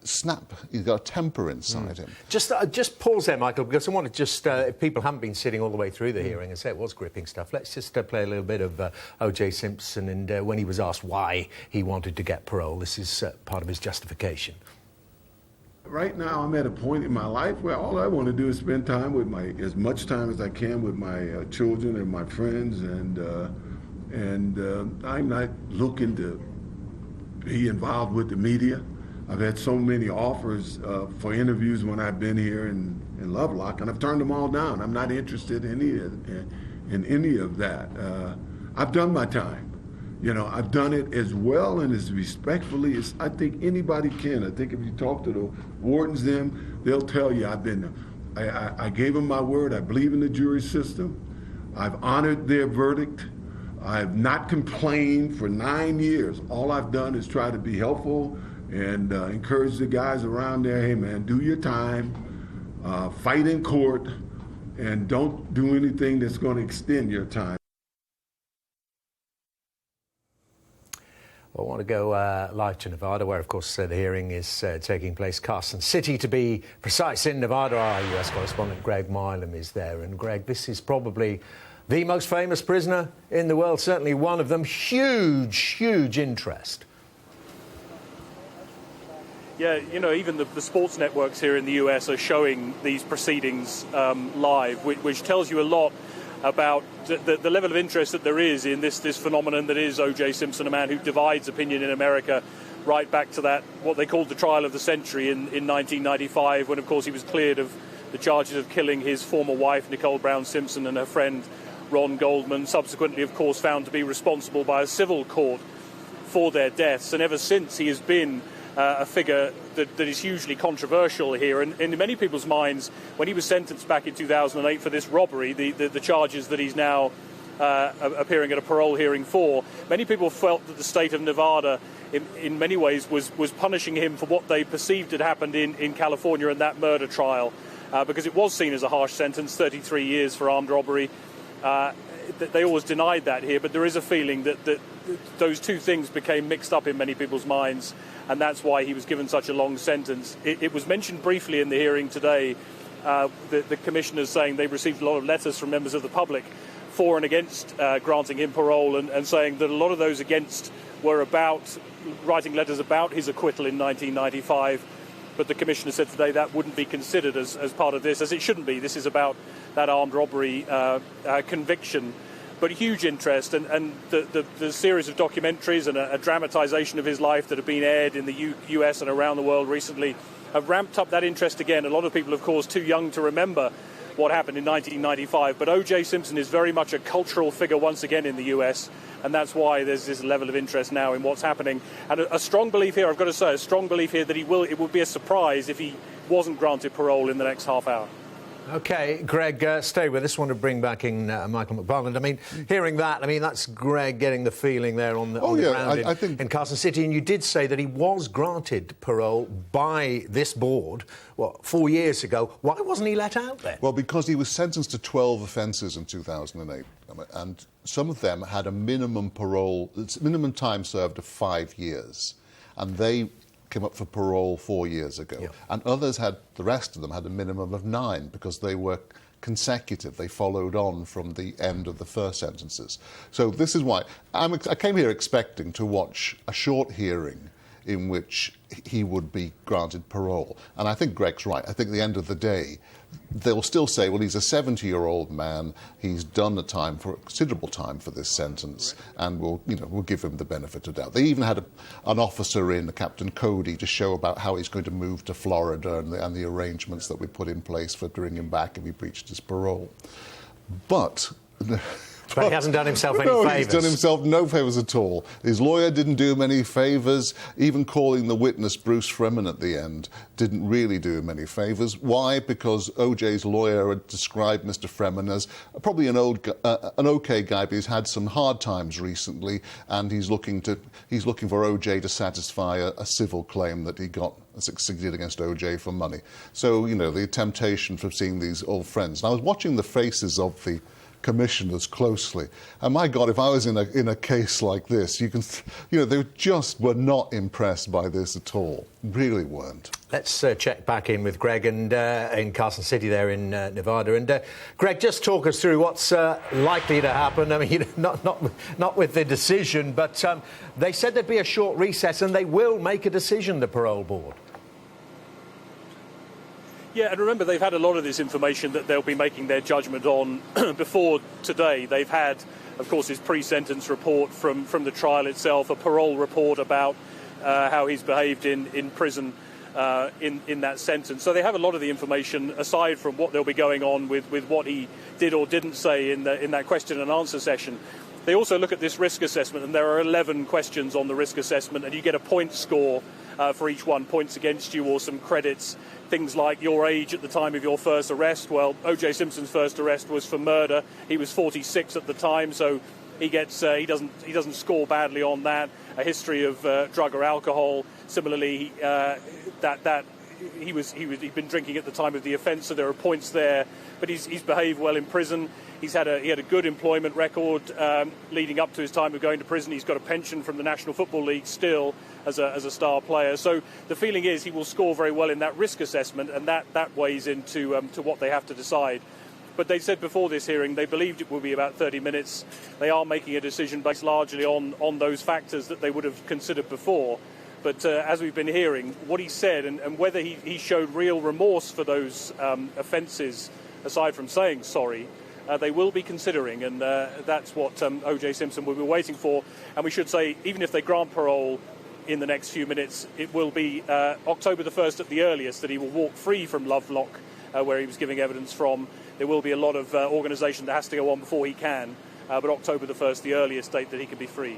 snap. He's got a temper inside him. Just pause there, Michael, because I want to just, if people haven't been sitting all the way through the hearing and say it was gripping stuff, let's just play a little bit of O.J. Simpson and when he was asked why he wanted to get parole. This is part of his justification. Right now, I'm at a point in my life where all I want to do is spend time with as much time as I can with my children and my friends, and I'm not looking to be involved with the media. I've had so many offers for interviews when I've been here in Lovelock, and I've turned them all down. I'm not interested in any of that. I've done my time. I've done it as well and as respectfully as I think anybody can. I think if you talk to the wardens, they'll tell you I gave them my word. I believe in the jury system. I've honored their verdict. I've not complained for 9 years. All I've done is try to be helpful and encourage the guys around there, hey man, do your time, fight in court, and don't do anything that's going to extend your time. Well, I want to go live to Nevada, where, of course, the hearing is taking place. Carson City, to be precise, in Nevada. Our US correspondent Greg Milam is there. And, Greg, this is probably the most famous prisoner in the world, certainly one of them. Huge interest. Yeah, even the sports networks here in the US are showing these proceedings live, which tells you a lot about the level of interest that there is in this phenomenon that is O.J. Simpson, a man who divides opinion in America, right back to that, what they called the trial of the century in 1995, when, of course, he was cleared of the charges of killing his former wife, Nicole Brown Simpson, and her friend, Ron Goldman, subsequently, of course, found to be responsible by a civil court for their deaths. And ever since, he has been a figure that is hugely controversial here. And in many people's minds, when he was sentenced back in 2008 for this robbery, the charges that he's now appearing at a parole hearing for, many people felt that the state of Nevada, in many ways, was punishing him for what they perceived had happened in California in that murder trial, because it was seen as a harsh sentence, 33 years for armed robbery. They always denied that here, but there is a feeling that those two things became mixed up in many people's minds, and that's why he was given such a long sentence. It was mentioned briefly in the hearing today, the commissioners saying they received a lot of letters from members of the public for and against granting him parole, and saying that a lot of those against were about writing letters about his acquittal in 1995. But the commissioner said today that wouldn't be considered as part of this, as it shouldn't be. This is about that armed robbery conviction. But huge interest, and the series of documentaries and a dramatisation of his life that have been aired in the US and around the world recently have ramped up that interest again. A lot of people, of course, too young to remember what happened in 1995. But O.J. Simpson is very much a cultural figure once again in the US, and that's why there's this level of interest now in what's happening. And a strong belief here, I've got to say, a strong belief here that it would be a surprise if he wasn't granted parole in the next half hour. OK, Greg, stay with us. I want to bring back in Michael McFarland. I mean, hearing that, I mean, that's Greg getting the feeling there on the ground in Carson City. And you did say that he was granted parole by this board, 4 years ago. Why wasn't he let out then? Well, because he was sentenced to 12 offences in 2008. And some of them had a minimum time served of 5 years. And they came up for parole 4 years ago. Yep. And others the rest of them had a minimum of 9 because they were consecutive. They followed on from the end of the first sentences. So this is why I came here expecting to watch a short hearing in which he would be granted parole. And I think Greg's right. I think at the end of the day, they'll still say, well, he's a 70-year-old man. He's done a considerable time for this sentence, and we'll give him the benefit of doubt. They even had an officer in, Captain Cody, to show about how he's going to move to Florida and the arrangements that we put in place for bringing him back if he breached his parole. But he hasn't done himself any favours. He's done himself no favours at all. His lawyer didn't do him any favours. Even calling the witness Bruce Freeman at the end didn't really do him any favours. Why? Because OJ's lawyer had described Mr. Freeman as probably an OK guy, but he's had some hard times recently, and he's looking for OJ to satisfy a civil claim that he got succeeded against OJ for money. So, the temptation for seeing these old friends. And I was watching the faces of the commissioners closely, and my God, if I was in a case like this, they just were not impressed by this at all. Really weren't. Let's check back in with Greg and in Carson City there in Nevada. And Greg, just talk us through what's likely to happen. I mean, not with the decision, but they said there'd be a short recess, and they will make a decision, the parole board. Yeah, and remember, they've had a lot of this information that they'll be making their judgment on before today. They've had, of course, his pre-sentence report from the trial itself, a parole report about how he's behaved in prison in that sentence. So they have a lot of the information, aside from what they'll be going on with what he did or didn't say in that question and answer session. They also look at this risk assessment, and there are 11 questions on the risk assessment, and you get a point score for each one, points against you or some credits. Things like your age at the time of your first arrest. Well, O.J. Simpson's first arrest was for murder. He was 46 at the time, so he doesn't score badly on that. A history of drug or alcohol. Similarly, he'd been drinking at the time of the offence, so there are points there. But he's behaved well in prison. He had a good employment record leading up to his time of going to prison. He's got a pension from the National Football League still as a star player. So the feeling is he will score very well in that risk assessment, and that weighs into to what they have to decide. But they said before this hearing they believed it would be about 30 minutes. They are making a decision based largely on those factors that they would have considered before. But as we've been hearing, what he said and whether he showed real remorse for those offences, aside from saying sorry, they will be considering, and that's what O.J. Simpson will be waiting for. And we should say, even if they grant parole in the next few minutes, it will be October the 1st at the earliest that he will walk free from Lovelock, where he was giving evidence from. There will be a lot of organisation that has to go on before he can, but October the 1st, the earliest date that he can be free.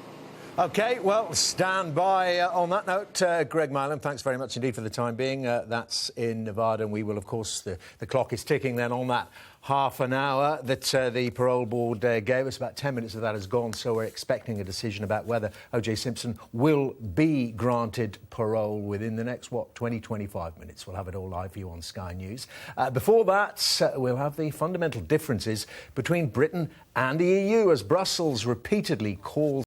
OK, well, stand by on that note. Greg Milam, thanks very much indeed for the time being. That's in Nevada, and we will, of course, the clock is ticking then on that half an hour that the parole board gave us. About 10 minutes of that has gone, so we're expecting a decision about whether O.J. Simpson will be granted parole within the next, 20-25 minutes. We'll have it all live for you on Sky News. Before that, we'll have the fundamental differences between Britain and the EU as Brussels repeatedly calls